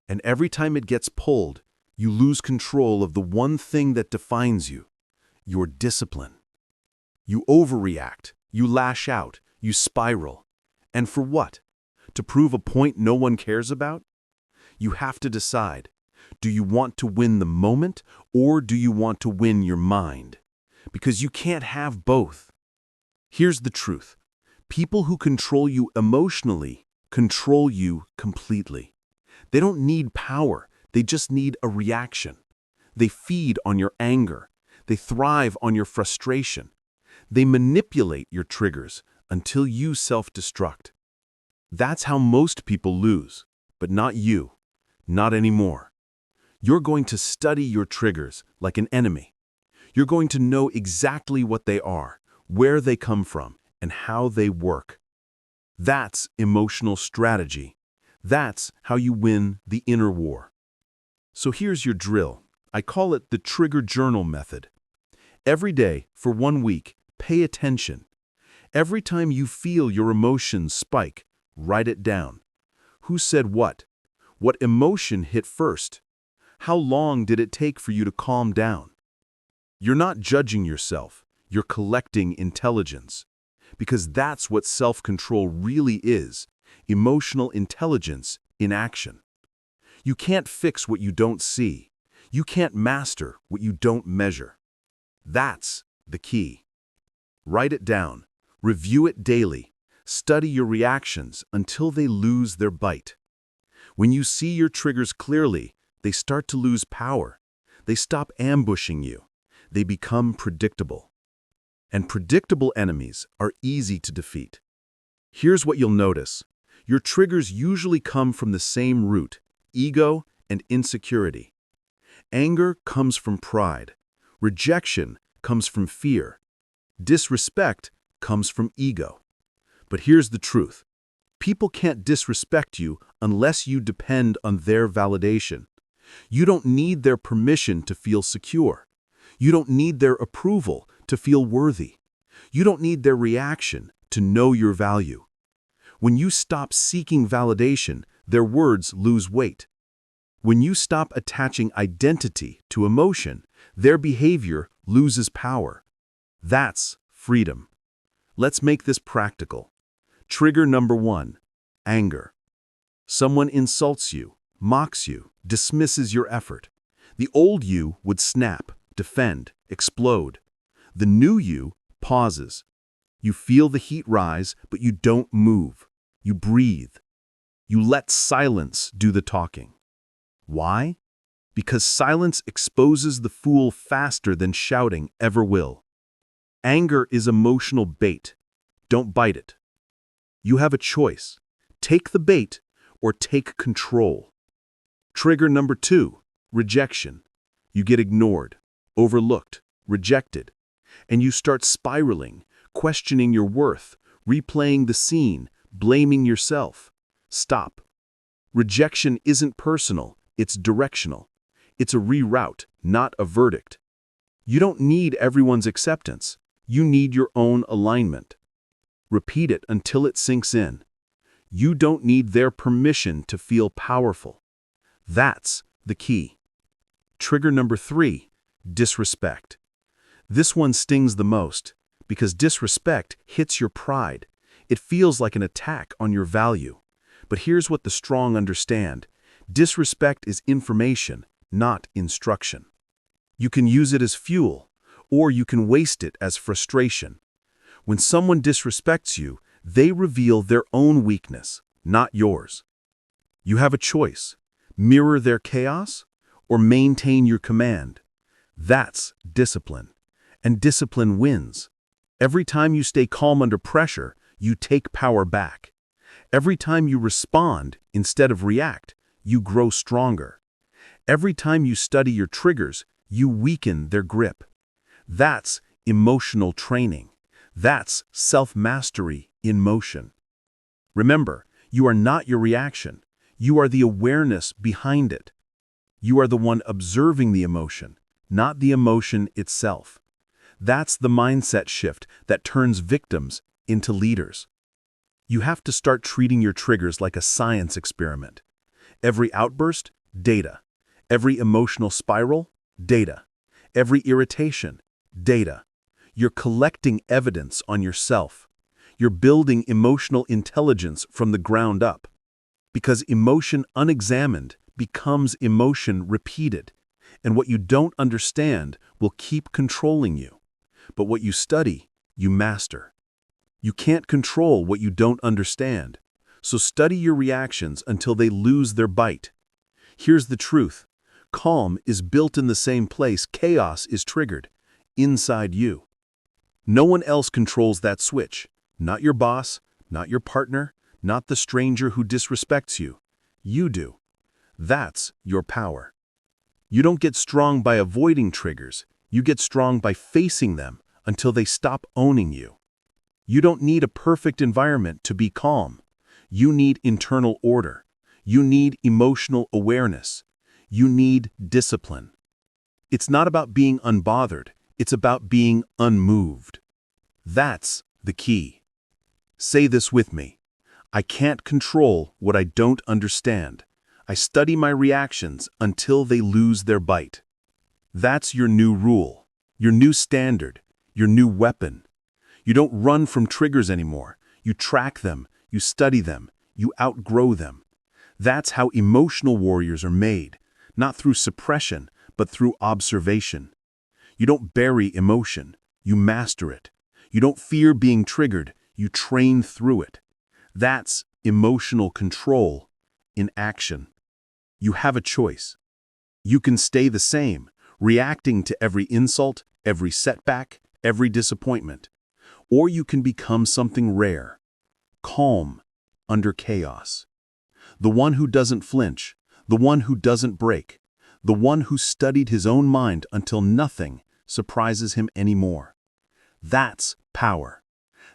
And every time it gets pulled, you lose control of the one thing that defines you, your discipline. You overreact, you lash out, you spiral. And for what? To prove a point no one cares about? You have to decide. Do you want to win the moment, or do you want to win your mind? Because you can't have both. Here's the truth. People who control you emotionally control you completely. They don't need power, they just need a reaction. They feed on your anger. They thrive on your frustration. They manipulate your triggers until you self-destruct. That's how most people lose, but not you. Not anymore. You're going to study your triggers like an enemy. You're going to know exactly what they are, where they come from, and how they work. That's emotional strategy. That's how you win the inner war. So here's your drill. I call it the trigger journal method. Every day, for 1 week, pay attention. Every time you feel your emotions spike, write it down. Who said what? What emotion hit first? How long did it take for you to calm down? You're not judging yourself. You're collecting intelligence. Because that's what self-control really is, emotional intelligence in action. You can't fix what you don't see. You can't master what you don't measure. That's the key. Write it down. Review it daily. Study your reactions until they lose their bite. When you see your triggers clearly, they start to lose power. They stop ambushing you. They become predictable. And predictable enemies are easy to defeat. Here's what you'll notice. Your triggers usually come from the same root, ego and insecurity. Anger comes from pride. Rejection comes from fear. Disrespect comes from ego. But here's the truth. People can't disrespect you unless you depend on their validation. You don't need their permission to feel secure. You don't need their approval to feel worthy. You don't need their reaction to know your value. When you stop seeking validation, their words lose weight. When you stop attaching identity to emotion, their behavior loses power. That's freedom. Let's make this practical. Trigger number 1, anger. Someone insults you, mocks you, dismisses your effort. The old you would snap, defend, explode. The new you pauses. You feel the heat rise, but you don't move. You breathe. You let silence do the talking. Why? Because silence exposes the fool faster than shouting ever will. Anger is emotional bait. Don't bite it. You have a choice. Take the bait or take control. Trigger number 2, rejection. You get ignored, overlooked, rejected, and you start spiraling, questioning your worth, replaying the scene, blaming yourself. Stop. Rejection isn't personal, it's directional. It's a reroute, not a verdict. You don't need everyone's acceptance. You need your own alignment. Repeat it until it sinks in. You don't need their permission to feel powerful. That's the key. Trigger number 3, disrespect. This one stings the most because disrespect hits your pride. It feels like an attack on your value. But here's what the strong understand. Disrespect is information, not instruction. You can use it as fuel, or you can waste it as frustration. When someone disrespects you, they reveal their own weakness, not yours. You have a choice. Mirror their chaos or maintain your command. That's discipline. And discipline wins. Every time you stay calm under pressure, you take power back. Every time you respond instead of react, you grow stronger. Every time you study your triggers, you weaken their grip. That's emotional training. That's self-mastery in motion. Remember, you are not your reaction. You are the awareness behind it. You are the one observing the emotion, not the emotion itself. That's the mindset shift that turns victims into leaders. You have to start treating your triggers like a science experiment. Every outburst, data. Every emotional spiral, data. Every irritation, data. You're collecting evidence on yourself. You're building emotional intelligence from the ground up. Because emotion unexamined becomes emotion repeated, and what you don't understand will keep controlling you. But what you study, you master. You can't control what you don't understand, so study your reactions until they lose their bite. Here's the truth. Calm is built in the same place chaos is triggered, inside you. No one else controls that switch. Not your boss, not your partner, not the stranger who disrespects you. You do. That's your power. You don't get strong by avoiding triggers. You get strong by facing them until they stop owning you. You don't need a perfect environment to be calm. You need internal order. You need emotional awareness. You need discipline. It's not about being unbothered. It's about being unmoved. That's the key. Say this with me. I can't control what I don't understand. I study my reactions until they lose their bite. That's your new rule, your new standard, your new weapon. You don't run from triggers anymore. You track them, you study them, you outgrow them. That's how emotional warriors are made, not through suppression, but through observation. You don't bury emotion, you master it. You don't fear being triggered, you train through it. That's emotional control in action. You have a choice. You can stay the same, reacting to every insult, every setback, every disappointment. Or you can become something rare, calm under chaos. The one who doesn't flinch, the one who doesn't break, the one who studied his own mind until nothing surprises him anymore. That's power.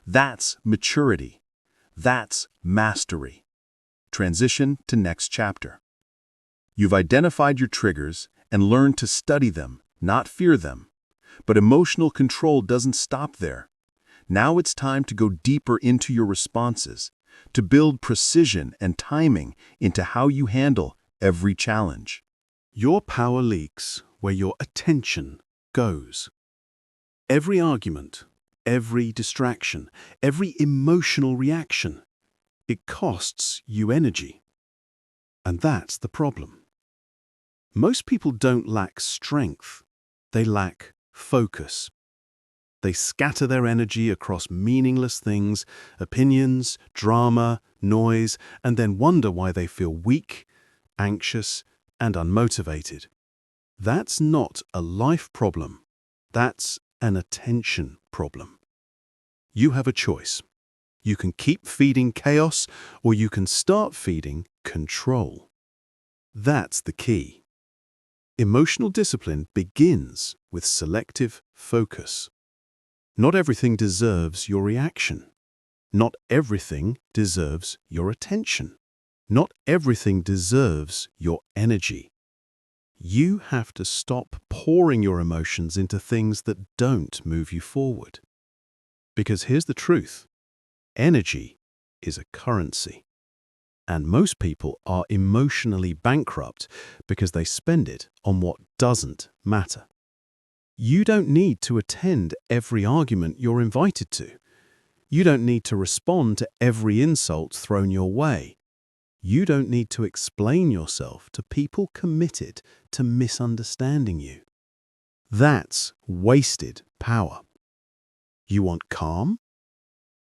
That's maturity. That's mastery. Transition to next chapter. You've identified your triggers and learned to study them, not fear them. But emotional control doesn't stop there. Now it's time to go deeper into your responses, to build precision and timing into how you handle every challenge. Your power leaks where your attention goes. Every argument, every distraction, every emotional reaction, it costs you energy. And that's the problem. Most people don't lack strength, they lack focus. They scatter their energy across meaningless things, opinions, drama, noise, and then wonder why they feel weak, anxious, and unmotivated. That's not a life problem. That's an attention problem. You have a choice. You can keep feeding chaos, or you can start feeding control. That's the key. Emotional discipline begins with selective focus. Not everything deserves your reaction. Not everything deserves your attention. Not everything deserves your energy. You have to stop pouring your emotions into things that don't move you forward. Because here's the truth. Energy is a currency. And most people are emotionally bankrupt because they spend it on what doesn't matter. You don't need to attend every argument you're invited to. You don't need to respond to every insult thrown your way. You don't need to explain yourself to people committed to misunderstanding you. That's wasted power. You want calm?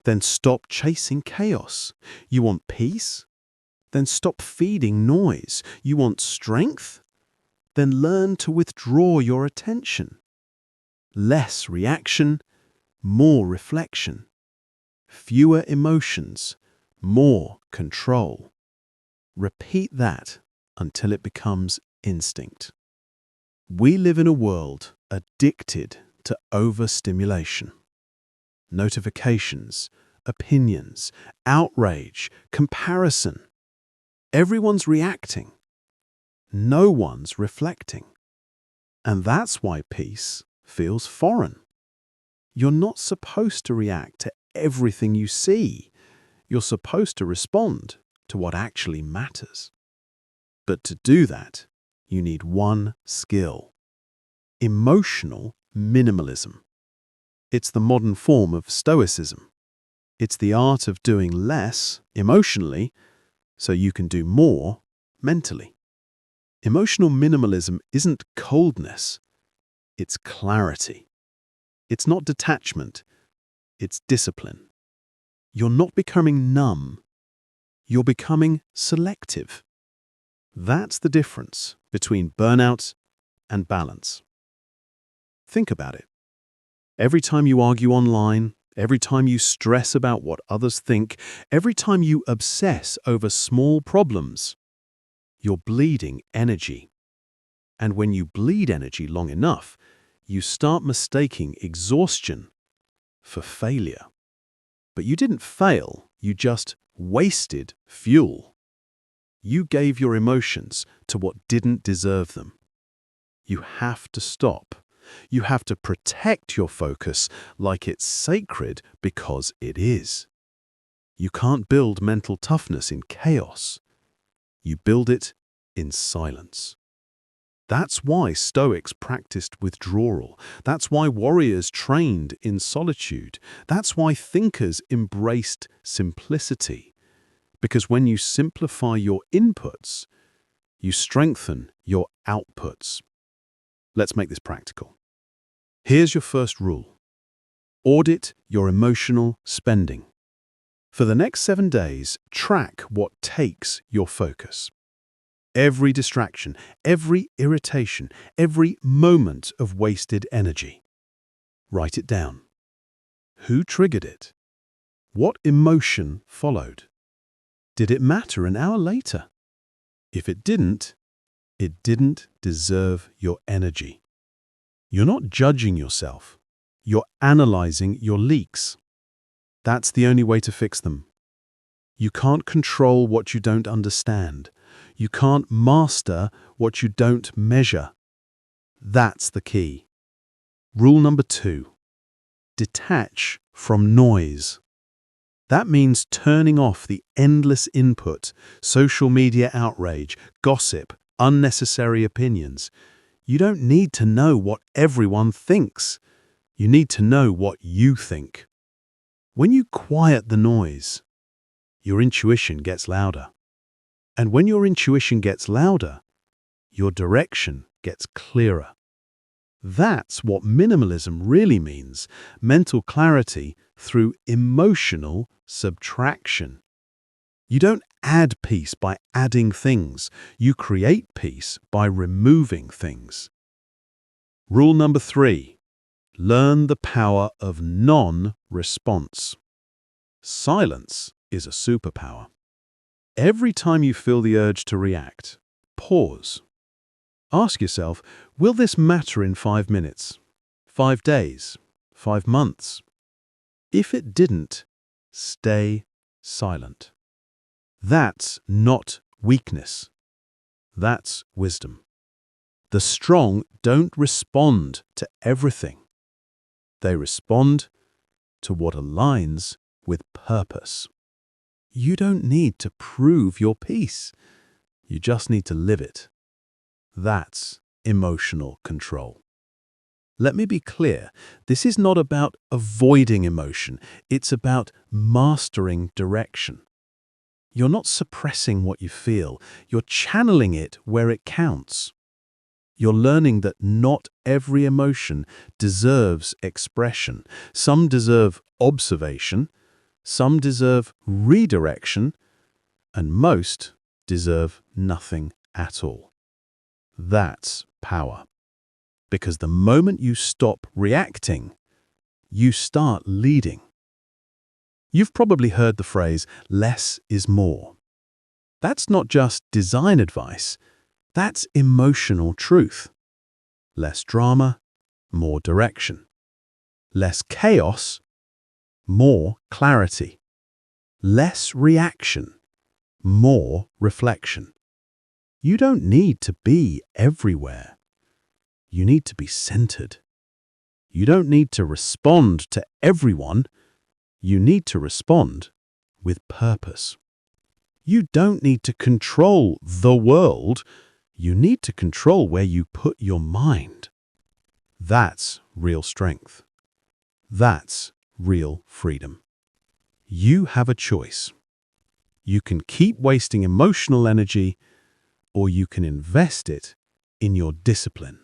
Then stop chasing chaos. You want peace? Then stop feeding noise. You want strength? Then learn to withdraw your attention. Less reaction, more reflection. Fewer emotions, more control. Repeat that until it becomes instinct. We live in a world addicted to overstimulation. Notifications, opinions, outrage, comparison. Everyone's reacting. No one's reflecting. And that's why peace feels foreign. You're not supposed to react to everything you see. You're supposed to respond to what actually matters. But to do that, you need one skill: emotional minimalism. It's the modern form of Stoicism. It's the art of doing less emotionally so you can do more mentally. Emotional minimalism isn't coldness, it's clarity. It's not detachment, it's discipline. You're not becoming numb, you're becoming selective. That's the difference between burnout and balance. Think about it. Every time you argue online, every time you stress about what others think, every time you obsess over small problems, you're bleeding energy. And when you bleed energy long enough, you start mistaking exhaustion for failure. But you didn't fail, you just wasted fuel. You gave your emotions to what didn't deserve them. You have to stop. You have to protect your focus like it's sacred, because it is. You can't build mental toughness in chaos. You build it in silence. That's why Stoics practiced withdrawal. That's why warriors trained in solitude. That's why thinkers embraced simplicity. Because when you simplify your inputs, you strengthen your outputs. Let's make this practical. Here's your first rule. Audit your emotional spending. For the next 7 days, track what takes your focus. Every distraction, every irritation, every moment of wasted energy. Write it down. Who triggered it? What emotion followed? Did it matter an hour later? If it didn't deserve your energy. You're not judging yourself. You're analyzing your leaks. That's the only way to fix them. You can't control what you don't understand. You can't master what you don't measure. That's the key. Rule number 2. Detach from noise. That means turning off the endless input, social media outrage, gossip, unnecessary opinions. You don't need to know what everyone thinks. You need to know what you think. When you quiet the noise, your intuition gets louder. And when your intuition gets louder, your direction gets clearer. That's what minimalism really means: mental clarity through emotional subtraction. You don't add peace by adding things. You create peace by removing things. Rule number 3. Learn the power of non-response. Silence is a superpower. Every time you feel the urge to react, pause. Ask yourself, will this matter in 5 minutes, 5 days, 5 months? If it didn't, stay silent. That's not weakness. That's wisdom. The strong don't respond to everything. They respond to what aligns with purpose. You don't need to prove your peace. You just need to live it. That's emotional control. Let me be clear, this is not about avoiding emotion. It's about mastering direction. You're not suppressing what you feel. You're channeling it where it counts. You're learning that not every emotion deserves expression. Some deserve observation, some deserve redirection, and most deserve nothing at all. That's power. Because the moment you stop reacting, you start leading. You've probably heard the phrase, less is more. That's not just design advice, That's emotional truth. Less drama, more direction. Less chaos, more clarity. Less reaction, more reflection. You don't need to be everywhere. You need to be centered. You don't need to respond to everyone. You need to respond with purpose. You don't need to control the world. You need to control where you put your mind. That's real strength. That's real freedom. You have a choice. You can keep wasting emotional energy, or you can invest it in your discipline.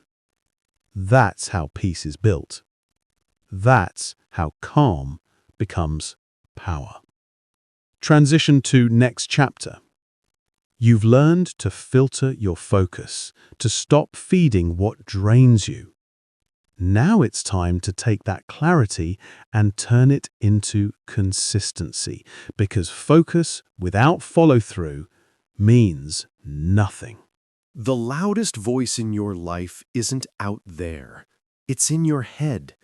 That's how peace is built. That's how calm becomes power. Transition to next chapter. You've learned to filter your focus, to stop feeding what drains you. Now it's time to take that clarity and turn it into consistency, because focus without follow-through means nothing. The loudest voice in your life isn't out there. It's in your head.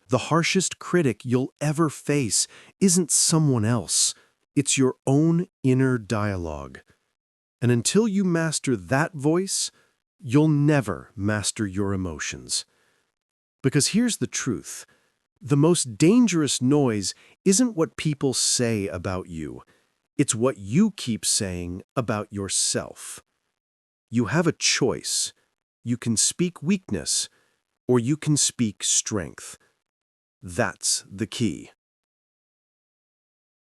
The harshest critic you'll ever face isn't someone else. It's your own inner dialogue. And until you master that voice, you'll never master your emotions. Because here's the truth. The most dangerous noise isn't what people say about you. It's what you keep saying about yourself. You have a choice. You can speak weakness, or you can speak strength. That's the key.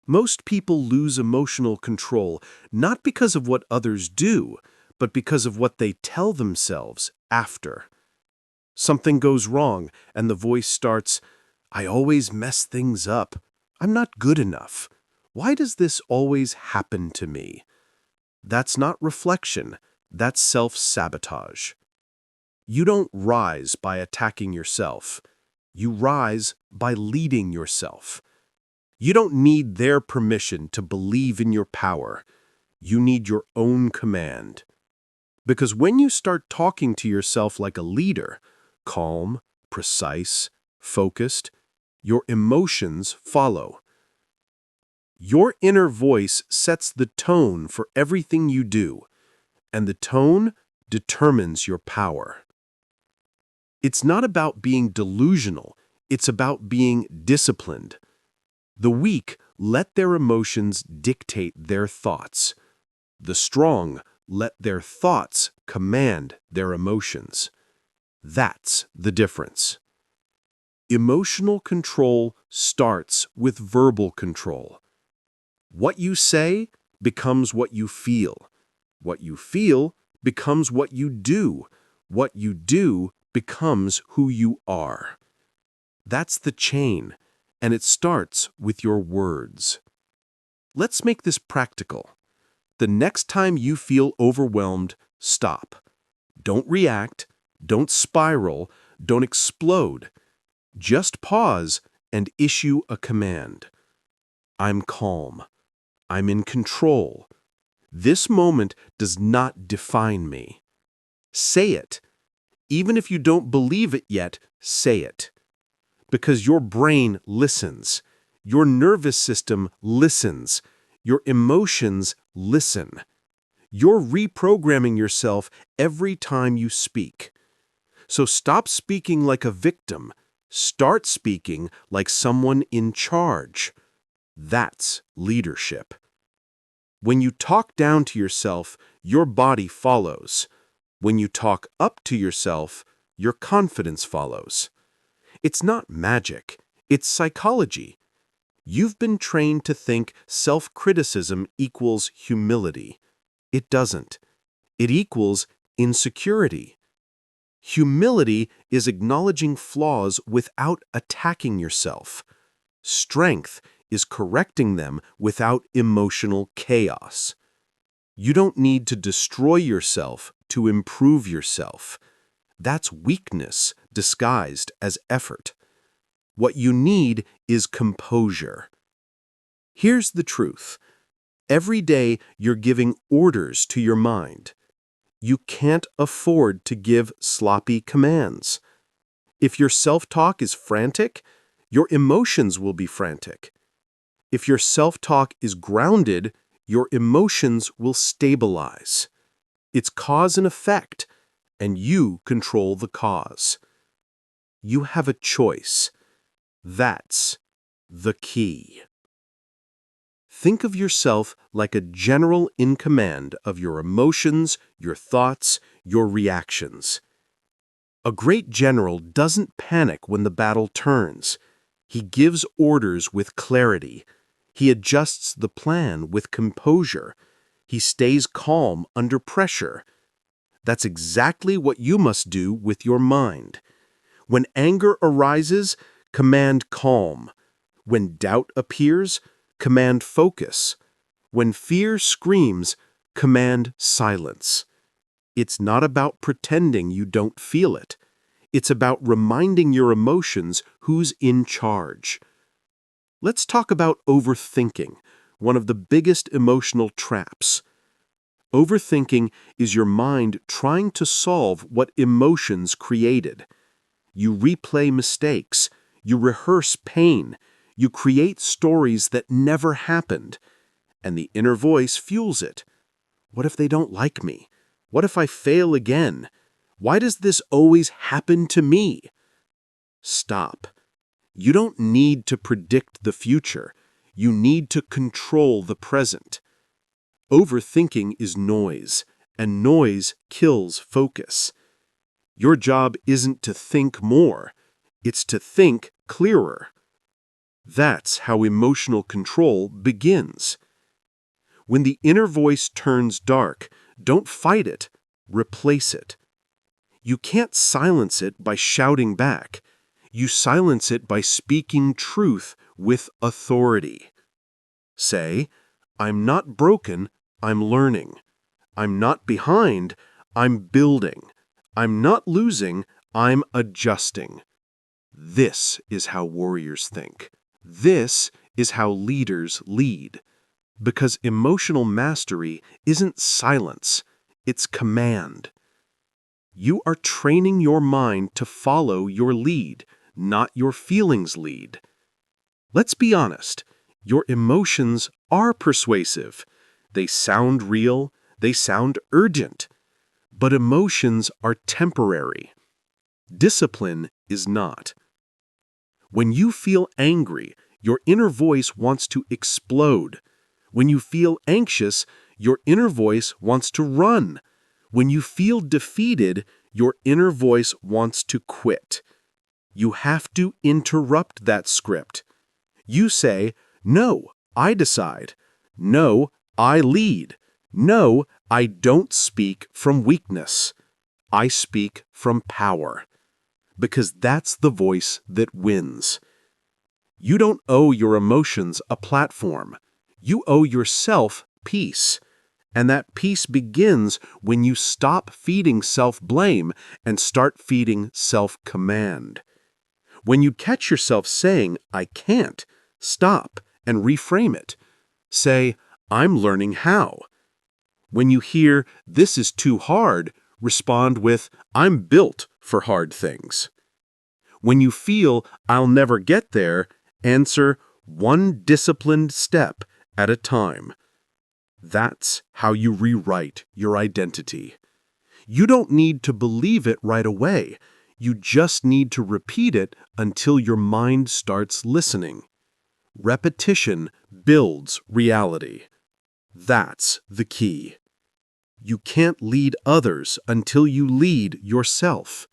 Most people lose emotional control not because of what others do, but because of what they tell themselves after. Something goes wrong, and the voice starts, "I always mess things up. I'm not good enough. Why does this always happen to me?" That's not reflection. That's self-sabotage. You don't rise by attacking yourself. You rise by leading yourself. You don't need their permission to believe in your power. You need your own command. Because when you start talking to yourself like a leader, calm, precise, focused, your emotions follow. Your inner voice sets the tone for everything you do, and the tone determines your power. It's not about being delusional, it's about being disciplined. The weak let their emotions dictate their thoughts. The strong let their thoughts command their emotions. That's the difference. Emotional control starts with verbal control. What you say becomes what you feel. What you feel becomes what you do. What you do becomes who you are. That's the chain, and it starts with your words. Let's make this practical. The next time you feel overwhelmed, stop. Don't react, don't spiral, don't explode. Just pause and issue a command. I'm calm. I'm in control. This moment does not define me. Say it. Even if you don't believe it yet, say it. Because your brain listens. Your nervous system listens. Your emotions listen. You're reprogramming yourself every time you speak. So stop speaking like a victim. Start speaking like someone in charge. That's leadership. When you talk down to yourself, your body follows. When you talk up to yourself, your confidence follows. It's not magic. It's psychology. You've been trained to think self-criticism equals humility. It doesn't. It equals insecurity. Humility is acknowledging flaws without attacking yourself. Strength is correcting them without emotional chaos. You don't need to destroy yourself to improve yourself. That's weakness disguised as effort. What you need is composure. Here's the truth. Every day you're giving orders to your mind. You can't afford to give sloppy commands. If your self-talk is frantic, your emotions will be frantic. If your self-talk is grounded, your emotions will stabilize. It's cause and effect, and you control the cause. You have a choice. That's the key. Think of yourself like a general in command of your emotions, your thoughts, your reactions. A great general doesn't panic when the battle turns. He gives orders with clarity. He adjusts the plan with composure. He stays calm under pressure. That's exactly what you must do with your mind. When anger arises, command calm. When doubt appears, command focus. When fear screams, command silence. It's not about pretending you don't feel it. It's about reminding your emotions who's in charge. Let's talk about overthinking, one of the biggest emotional traps. Overthinking is your mind trying to solve what emotions created. You replay mistakes, you rehearse pain, you create stories that never happened, and the inner voice fuels it. What if they don't like me? What if I fail again? Why does this always happen to me? Stop. You don't need to predict the future. You need to control the present. Overthinking is noise, and noise kills focus. Your job isn't to think more, it's to think clearer. That's how emotional control begins. When the inner voice turns dark, don't fight it, replace it. You can't silence it by shouting back. You silence it by speaking truth with authority. Say, I'm not broken, I'm learning. I'm not behind, I'm building. I'm not losing, I'm adjusting. This is how warriors think. This is how leaders lead. Because emotional mastery isn't silence, it's command. You are training your mind to follow your lead, not your feelings lead. Let's be honest, your emotions are persuasive. They sound real, they sound urgent. But emotions are temporary. Discipline is not. When you feel angry, your inner voice wants to explode. When you feel anxious, your inner voice wants to run. When you feel defeated, your inner voice wants to quit. You have to interrupt that script. You say, no, I decide. No, I lead. No, I don't speak from weakness. I speak from power. Because that's the voice that wins. You don't owe your emotions a platform. You owe yourself peace. And that peace begins when you stop feeding self-blame and start feeding self-command. When you catch yourself saying, I can't, stop and reframe it. Say, I'm learning how. When you hear, this is too hard, respond with, I'm built for hard things. When you feel, I'll never get there, answer, one disciplined step at a time. That's how you rewrite your identity. You don't need to believe it right away. You just need to repeat it until your mind starts listening. Repetition builds reality. That's the key. You can't lead others until you lead yourself.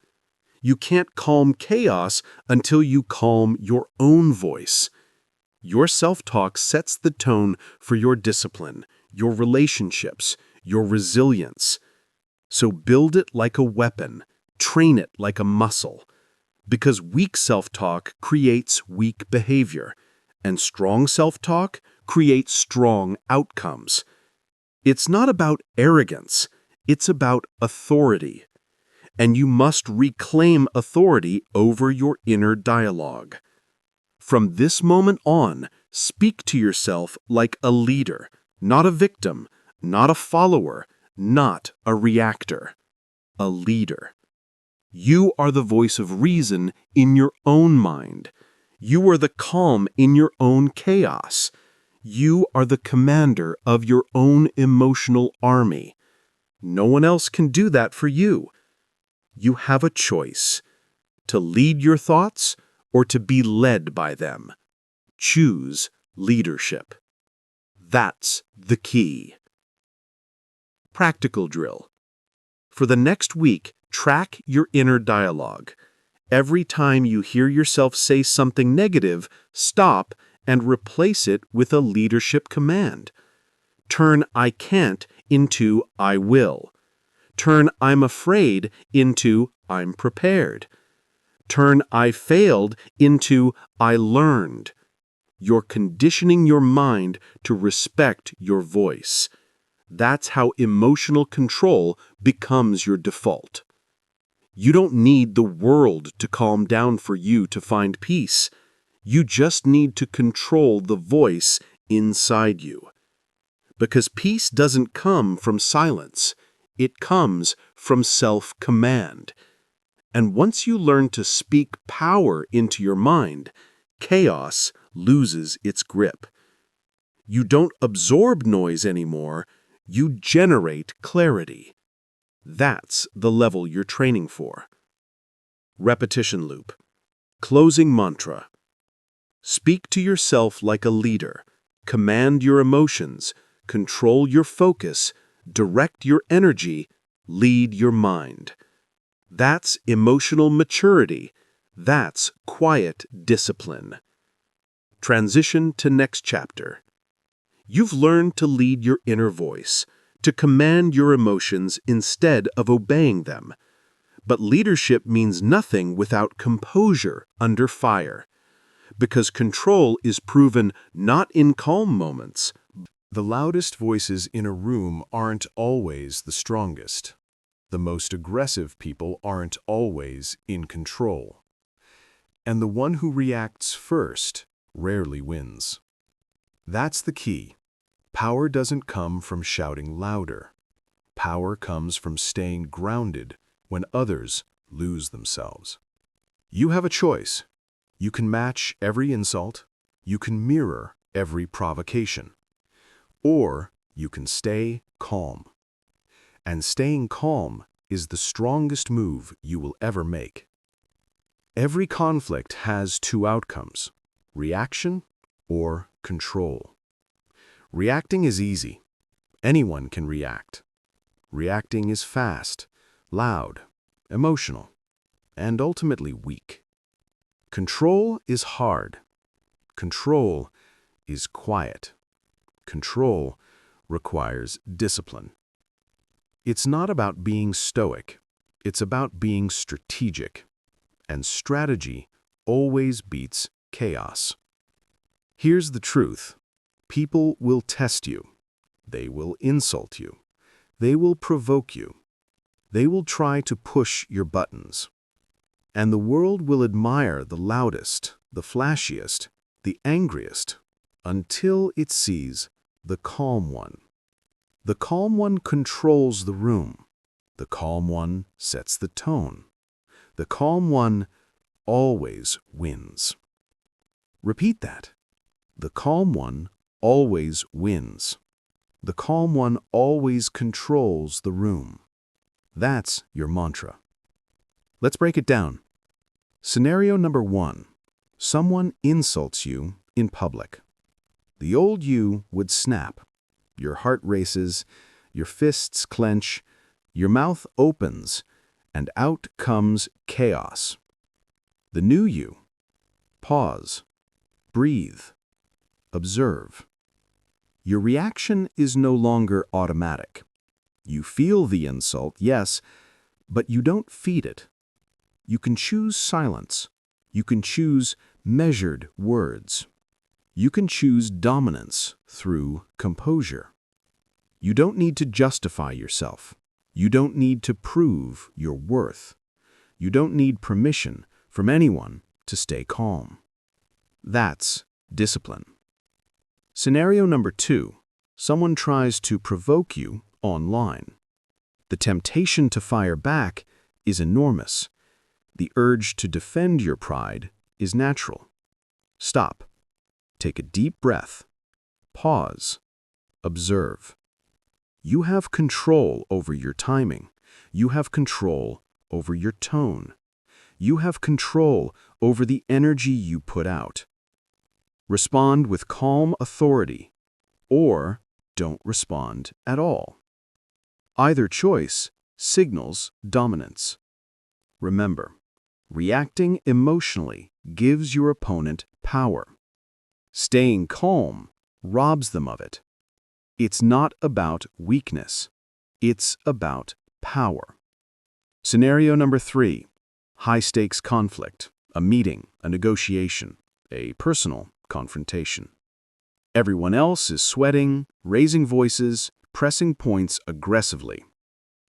You can't calm chaos until you calm your own voice. Your self-talk sets the tone for your discipline, your relationships, your resilience. So build it like a weapon, train it like a muscle. Because weak self-talk creates weak behavior, and strong self-talk creates strong outcomes. It's not about arrogance, it's about authority. And you must reclaim authority over your inner dialogue. From this moment on, speak to yourself like a leader, not a victim, not a follower, not a reactor, a leader. You are the voice of reason in your own mind. You are the calm in your own chaos. You are the commander of your own emotional army. No one else can do that for you. You have a choice: to lead your thoughts or to be led by them. Choose leadership. That's the key. Practical drill. For the next week, track your inner dialogue. Every time you hear yourself say something negative, stop and replace it with a leadership command. Turn "I can't" into "I will." Turn "I'm afraid" into "I'm prepared." Turn "I failed" into "I learned." You're conditioning your mind to respect your voice. That's how emotional control becomes your default. You don't need the world to calm down for you to find peace. You just need to control the voice inside you. Because peace doesn't come from silence. It comes from self-command. And once you learn to speak power into your mind, chaos loses its grip. You don't absorb noise anymore. You generate clarity. That's the level you're training for. Repetition loop. Closing mantra. Speak to yourself like a leader. Command your emotions. Control your focus. Direct your energy. Lead your mind. That's emotional maturity. That's quiet discipline. Transition to next chapter. You've learned to lead your inner voice, to command your emotions instead of obeying them. But leadership means nothing without composure under fire, because control is proven not in calm moments. The loudest voices in a room aren't always the strongest. The most aggressive people aren't always in control. And the one who reacts first rarely wins. That's the key. Power doesn't come from shouting louder. Power comes from staying grounded when others lose themselves. You have a choice. You can match every insult. You can mirror every provocation. Or you can stay calm. And staying calm is the strongest move you will ever make. Every conflict has two outcomes: reaction or control. Reacting is easy. Anyone can react. Reacting is fast, loud, emotional, and ultimately weak. Control is hard. Control is quiet. Control requires discipline. It's not about being stoic. It's about being strategic. And strategy always beats chaos. Here's the truth. People will test you. They will insult you. They will provoke you. They will try to push your buttons. And the world will admire the loudest, the flashiest, the angriest, until it sees the calm one. The calm one controls the room. The calm one sets the tone. The calm one always wins. Repeat that. The calm one always wins. The calm one always controls the room. That's your mantra. Let's break it down. Scenario number 1. Someone insults you in public. The old you would snap. Your heart races, your fists clench, your mouth opens, and out comes chaos. The new you. Pause. Breathe. Observe. Your reaction is no longer automatic. You feel the insult, yes, but you don't feed it. You can choose silence. You can choose measured words. You can choose dominance through composure. You don't need to justify yourself. You don't need to prove your worth. You don't need permission from anyone to stay calm. That's discipline. Scenario number 2. Someone tries to provoke you online. The temptation to fire back is enormous. The urge to defend your pride is natural. Stop. Take a deep breath. Pause. Observe. You have control over your timing. You have control over your tone. You have control over the energy you put out. Respond with calm authority, or don't respond at all. Either choice signals dominance. Remember, reacting emotionally gives your opponent power. Staying calm robs them of it. It's not about weakness. It's about power. Scenario number 3. High-stakes conflict, a meeting, a negotiation, a personal confrontation. Everyone else is sweating, raising voices, pressing points aggressively.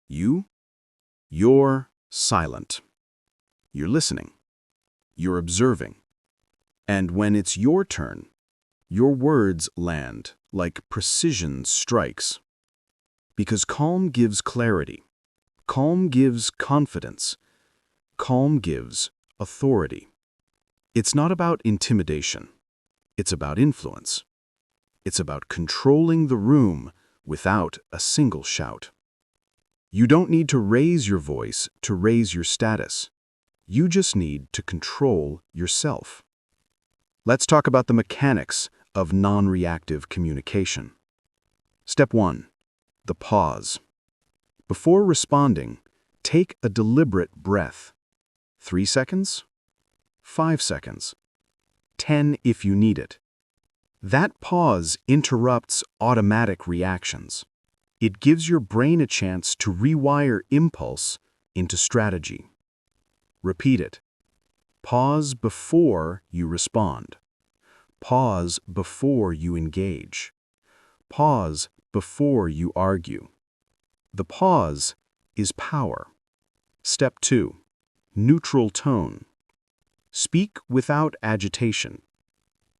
You're silent. You're listening. You're observing. And when it's your turn, your words land like precision strikes. Because calm gives clarity. Calm gives confidence. Calm gives authority. It's not about intimidation. It's about influence. It's about controlling the room without a single shout. You don't need to raise your voice to raise your status. You just need to control yourself. Let's talk about the mechanics of non-reactive communication. Step 1. The pause. Before responding, take a deliberate breath. 3 seconds? 5 seconds? 10 if you need it. That pause interrupts automatic reactions. It gives your brain a chance to rewire impulse into strategy. Repeat it. Pause before you respond. Pause before you engage. Pause before you argue. The pause is power. Step 2. Neutral tone. Speak without agitation.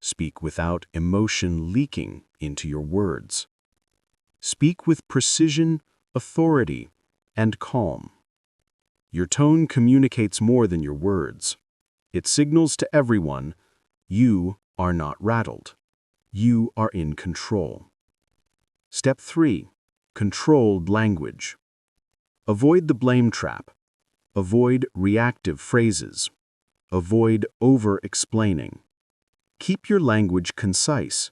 Speak without emotion leaking into your words. Speak with precision, authority, and calm. Your tone communicates more than your words. It signals to everyone, you are not rattled. You are in control. Step 3. Controlled language. Avoid the blame trap. Avoid reactive phrases. Avoid over-explaining. Keep your language concise.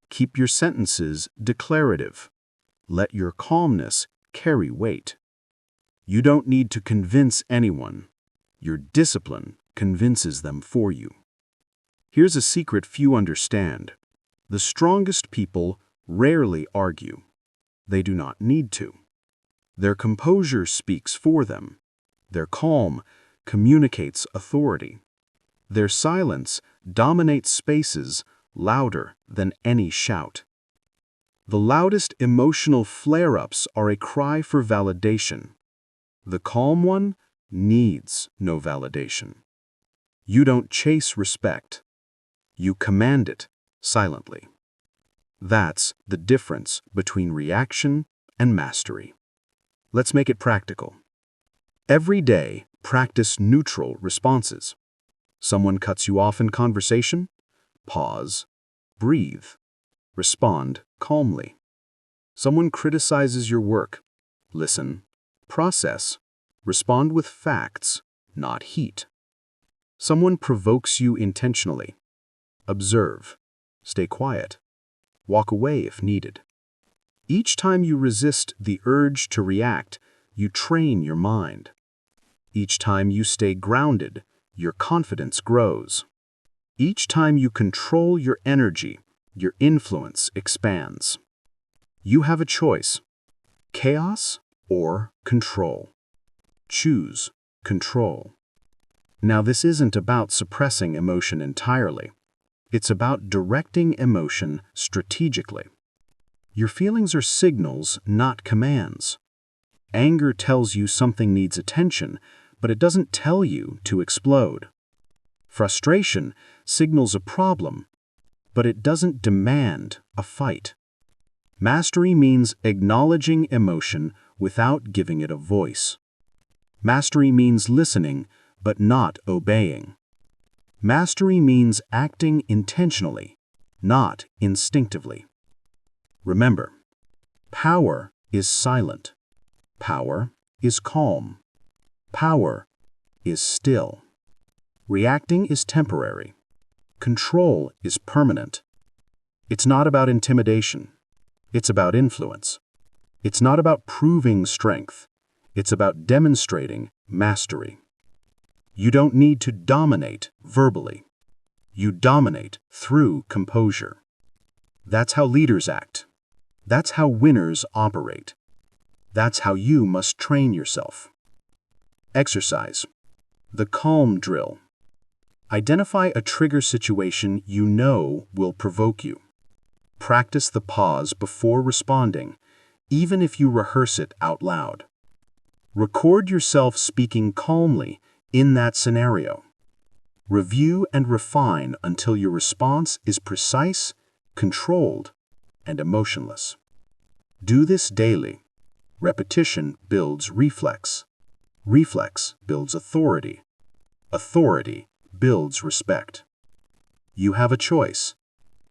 Keep your sentences declarative. Let your calmness carry weight. You don't need to convince anyone. Your discipline convinces them for you. Here's a secret few understand. The strongest people rarely argue. They do not need to. Their composure speaks for them. Their calm communicates authority. Their silence dominates spaces louder than any shout. The loudest emotional flare-ups are a cry for validation. The calm one needs no validation. You don't chase respect. You command it silently. That's the difference between reaction and mastery. Let's make it practical. Every day, practice neutral responses. Someone cuts you off in conversation? Pause. Breathe. Respond calmly. Someone criticizes your work? Listen. Process. Respond with facts, not heat. Someone provokes you intentionally? Observe. Stay quiet. Walk away if needed. Each time you resist the urge to react, you train your mind. Each time you stay grounded, your confidence grows. Each time you control your energy, your influence expands. You have a choice: chaos or control. Choose control. Now, this isn't about suppressing emotion entirely. It's about directing emotion strategically. Your feelings are signals, not commands. Anger tells you something needs attention, but it doesn't tell you to explode. Frustration signals a problem, but it doesn't demand a fight. Mastery means acknowledging emotion without giving it a voice. Mastery means listening, but not obeying. Mastery means acting intentionally, not instinctively. Remember, power is silent. Power is calm. Power is still. Reacting is temporary. Control is permanent. It's not about intimidation. It's about influence. It's not about proving strength. It's about demonstrating mastery. You don't need to dominate verbally. You dominate through composure. That's how leaders act. That's how winners operate. That's how you must train yourself. Exercise. The calm drill. Identify a trigger situation you know will provoke you. Practice the pause before responding, even if you rehearse it out loud. Record yourself speaking calmly in that scenario. Review and refine until your response is precise, controlled, and emotionless. Do this daily. Repetition builds reflex. Reflex builds authority. Authority builds respect. You have a choice.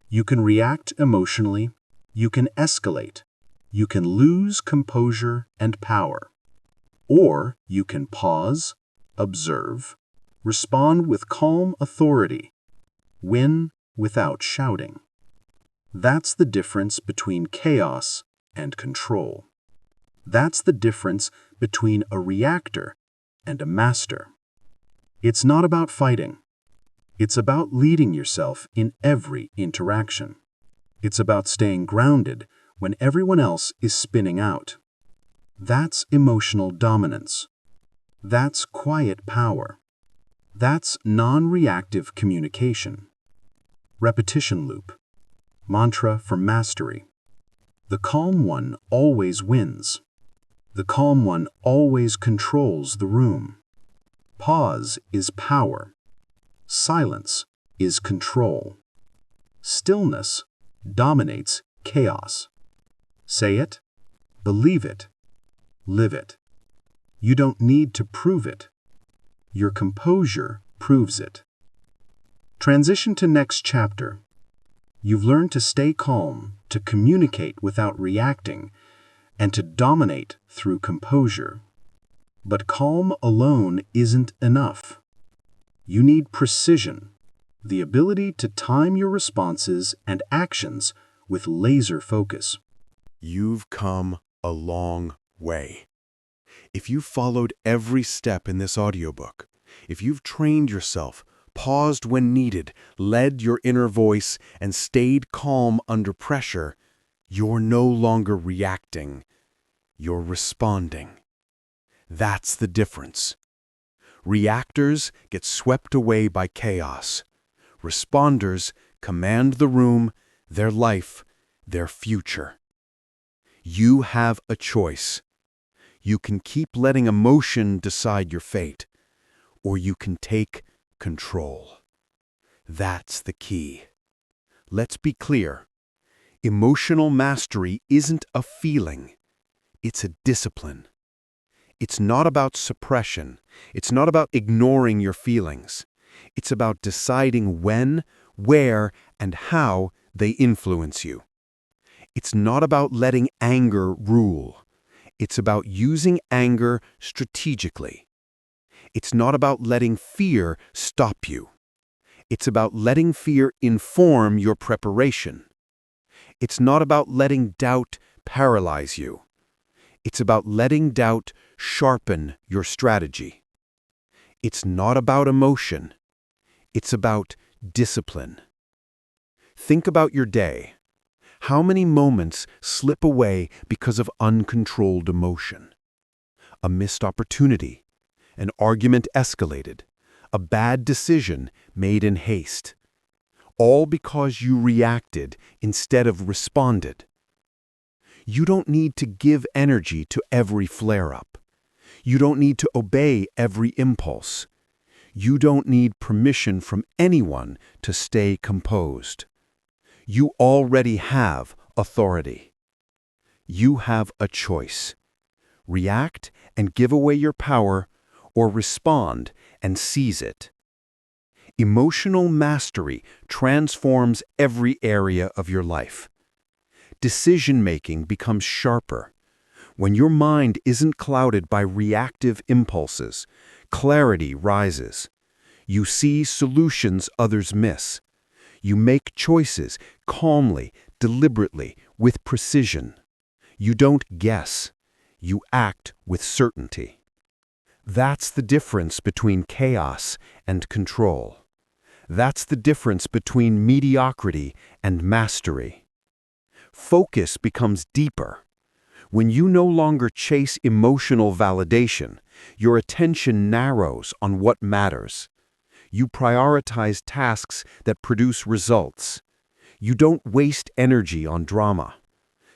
You can react emotionally. You can escalate. You can lose composure and power. Or you can pause, observe, respond with calm authority, win without shouting. That's the difference between chaos and control. That's the difference between a reactor and a master. It's not about fighting. It's about leading yourself in every interaction. It's about staying grounded when everyone else is spinning out. That's emotional dominance. That's quiet power. That's non-reactive communication. Repetition loop. Mantra for mastery. The calm one always wins. The calm one always controls the room. Pause is power. Silence is control. Stillness dominates chaos. Say it, believe it, live it. You don't need to prove it. Your composure proves it. Transition to next chapter. You've learned to stay calm, to communicate without reacting, and to dominate through composure. But calm alone isn't enough. You need precision, the ability to time your responses and actions with laser focus. You've come a long way. If you've followed every step in this audiobook, if you've trained yourself, paused when needed, led your inner voice, and stayed calm under pressure, you're no longer reacting. You're responding. That's the difference. Reactors get swept away by chaos. Responders command the room, their life, their future. You have a choice. You can keep letting emotion decide your fate, or you can take control. That's the key. Let's be clear. Emotional mastery isn't a feeling. It's a discipline. It's not about suppression. It's not about ignoring your feelings. It's about deciding when, where, and how they influence you. It's not about letting anger rule. It's about using anger strategically. It's not about letting fear stop you. It's about letting fear inform your preparation. It's not about letting doubt paralyze you. It's about letting doubt sharpen your strategy. It's not about emotion. It's about discipline. Think about your day. How many moments slip away because of uncontrolled emotion? A missed opportunity, an argument escalated, a bad decision made in haste. All because you reacted instead of responded. You don't need to give energy to every flare-up. You don't need to obey every impulse. You don't need permission from anyone to stay composed. You already have authority. You have a choice. react and give away your power, or respond and seize it. Emotional mastery transforms every area of your life. Decision-making becomes sharper. When your mind isn't clouded by reactive impulses, clarity rises. You see solutions others miss. You make choices calmly, deliberately, with precision. You don't guess. You act with certainty. That's the difference between chaos and control. That's the difference between mediocrity and mastery. Focus becomes deeper. When you no longer chase emotional validation, your attention narrows on what matters. You prioritize tasks that produce results. You don't waste energy on drama.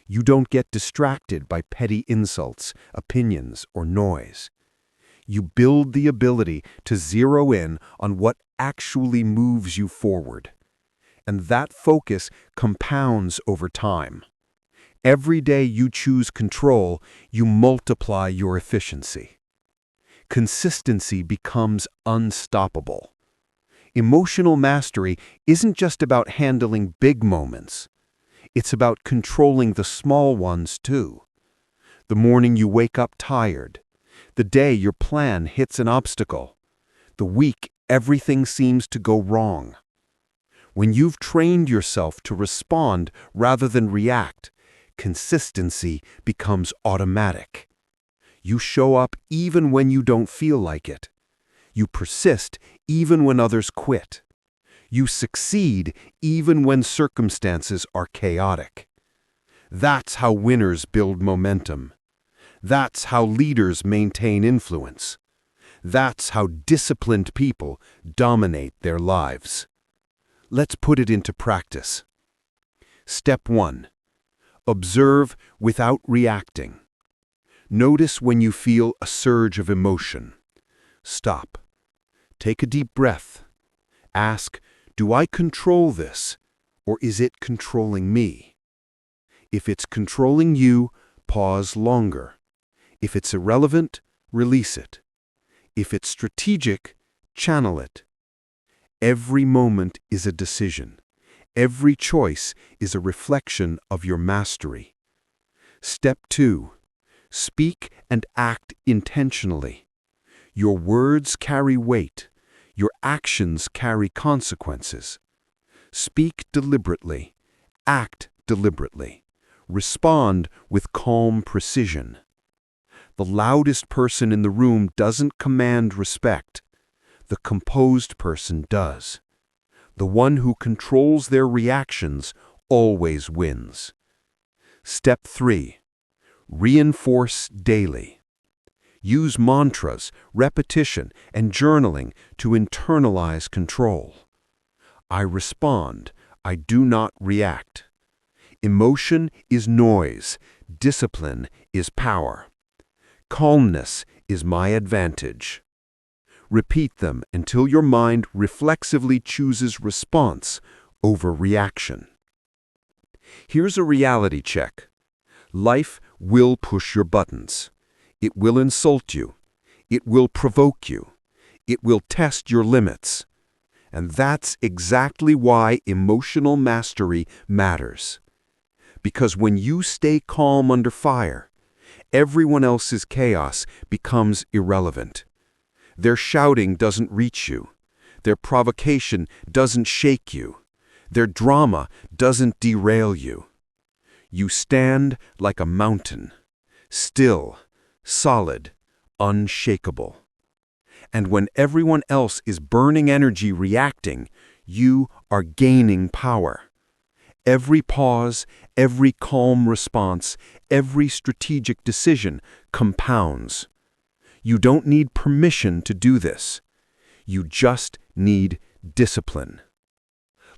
You don't get distracted by petty insults, opinions, or noise. You build the ability to zero in on what actually moves you forward. And that focus compounds over time. Every day you choose control, you multiply your efficiency. Consistency becomes unstoppable. Emotional mastery isn't just about handling big moments. It's about controlling the small ones too. The morning you wake up tired. The day your plan hits an obstacle. The week everything seems to go wrong. When you've trained yourself to respond rather than react, consistency becomes automatic. You show up even when you don't feel like it. You persist even when others quit. You succeed even when circumstances are chaotic. That's how winners build momentum. That's how leaders maintain influence. That's how disciplined people dominate their lives. Let's put it into practice. Step 1. Observe without reacting. Notice when you feel a surge of emotion. Stop. Take a deep breath. Ask, do I control this, or is it controlling me? If it's controlling you, pause longer. If it's irrelevant, release it. If it's strategic, channel it. Every moment is a decision. Every choice is a reflection of your mastery. Step 2. Speak and act intentionally. Your words carry weight. Your actions carry consequences. Speak deliberately. Act deliberately. Respond with calm precision. The loudest person in the room doesn't command respect. The composed person does. The one who controls their reactions always wins. Step 3. Reinforce daily. Use mantras, repetition, and journaling to internalize control. I respond. I do not react. Emotion is noise. Discipline is power. Calmness is my advantage. Repeat them until your mind reflexively chooses response over reaction. Here's a reality check. Life will push your buttons. It will insult you. It will provoke you. It will test your limits. And that's exactly why emotional mastery matters. Because when you stay calm under fire, everyone else's chaos becomes irrelevant. Their shouting doesn't reach you. Their provocation doesn't shake you. Their drama doesn't derail you. You stand like a mountain, still, solid, unshakable. And when everyone else is burning energy reacting, you are gaining power. Every pause, every calm response, every strategic decision compounds. You don't need permission to do this. You just need discipline.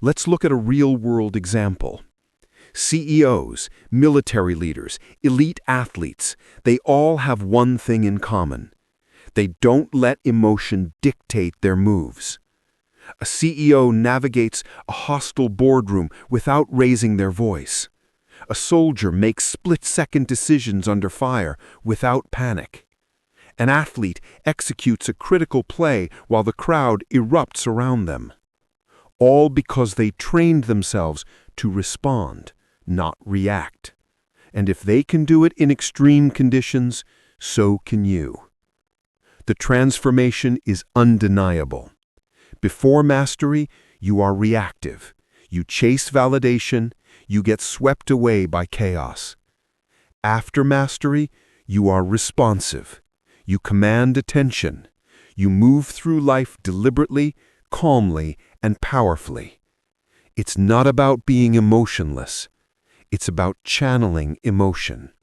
Let's look at a real-world example. CEOs, military leaders, elite athletes, they all have one thing in common. They don't let emotion dictate their moves. A CEO navigates a hostile boardroom without raising their voice. A soldier makes split-second decisions under fire without panic. An athlete executes a critical play while the crowd erupts around them. All because they trained themselves to respond, not react. And if they can do it in extreme conditions, so can you. The transformation is undeniable. Before mastery, you are reactive. You chase validation, you get swept away by chaos. After mastery, you are responsive. You command attention. You move through life deliberately, calmly, and powerfully. It's not about being emotionless. It's about channeling emotion.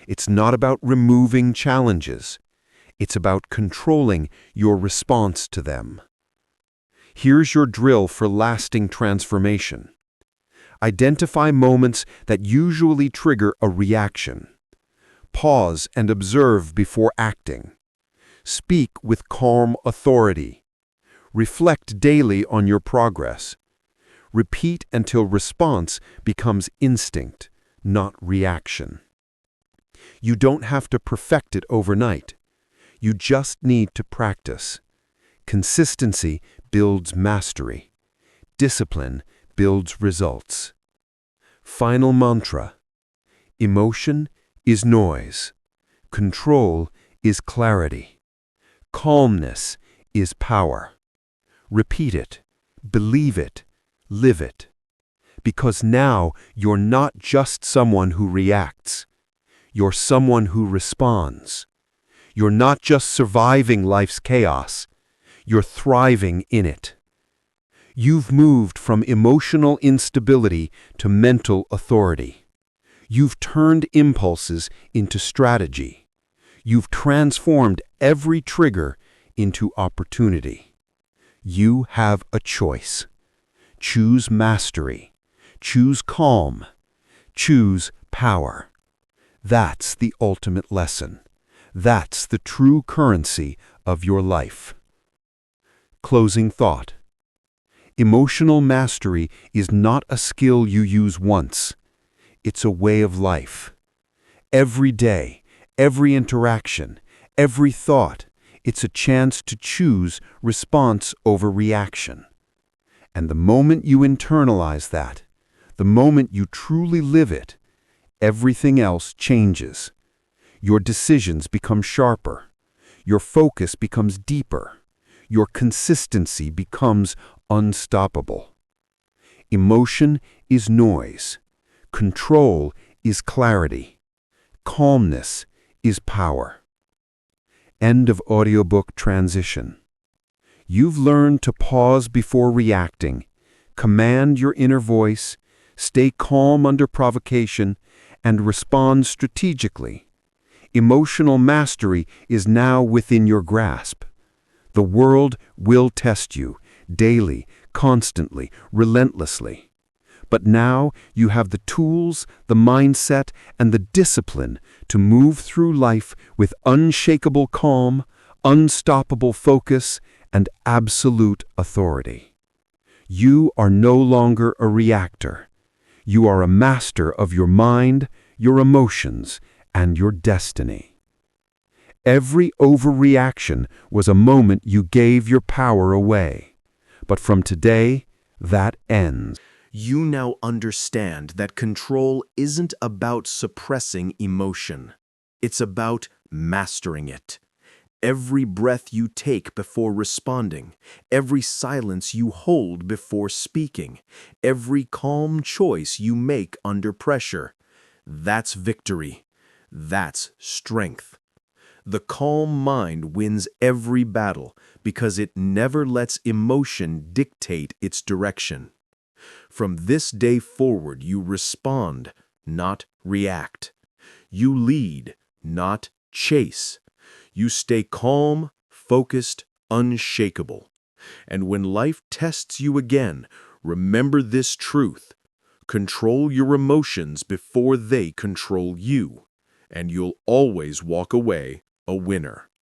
It's not about removing challenges. It's about controlling your response to them. Here's your drill for lasting transformation. Identify moments that usually trigger a reaction. Pause and observe before acting. Speak with calm authority. Reflect daily on your progress. Repeat until response becomes instinct, not reaction. You don't have to perfect it overnight. You just need to practice. Consistency builds mastery. Discipline builds results. Final mantra. Emotion is noise. Control is clarity. Calmness is power. Repeat it. Believe it. Live it. Because now you're not just someone who reacts. You're someone who responds. You're not just surviving life's chaos. You're thriving in it. You've moved from emotional instability to mental authority. You've turned impulses into strategy. You've transformed every trigger into opportunity. You have a choice. Choose mastery. Choose calm. Choose power. That's the ultimate lesson. That's the true currency of your life. Closing thought. Emotional mastery is not a skill you use once. It's a way of life. Every day, every interaction, every thought, it's a chance to choose response over reaction. And the moment you internalize that, the moment you truly live it, everything else changes. Your decisions become sharper. Your focus becomes deeper. Your consistency becomes unstoppable. Emotion is noise. Control is clarity. Calmness is power. End of audiobook transition. You've learned to pause before reacting, command your inner voice, stay calm under provocation, and respond strategically. Emotional mastery is now within your grasp. The world will test you, daily, constantly, relentlessly. But now you have the tools, the mindset, and the discipline to move through life with unshakable calm, unstoppable focus, and absolute authority. You are no longer a reactor. You are a master of your mind, your emotions, and your destiny. Every overreaction was a moment you gave your power away. But from today, that ends. You now understand that control isn't about suppressing emotion. It's about mastering it. Every breath you take before responding, every silence you hold before speaking, every calm choice you make under pressure, that's victory. That's strength. The calm mind wins every battle because it never lets emotion dictate its direction. From this day forward, you respond, not react. You lead, not chase. You stay calm, focused, unshakable. And when life tests you again, remember this truth. Control your emotions before they control you, and you'll always walk away a winner.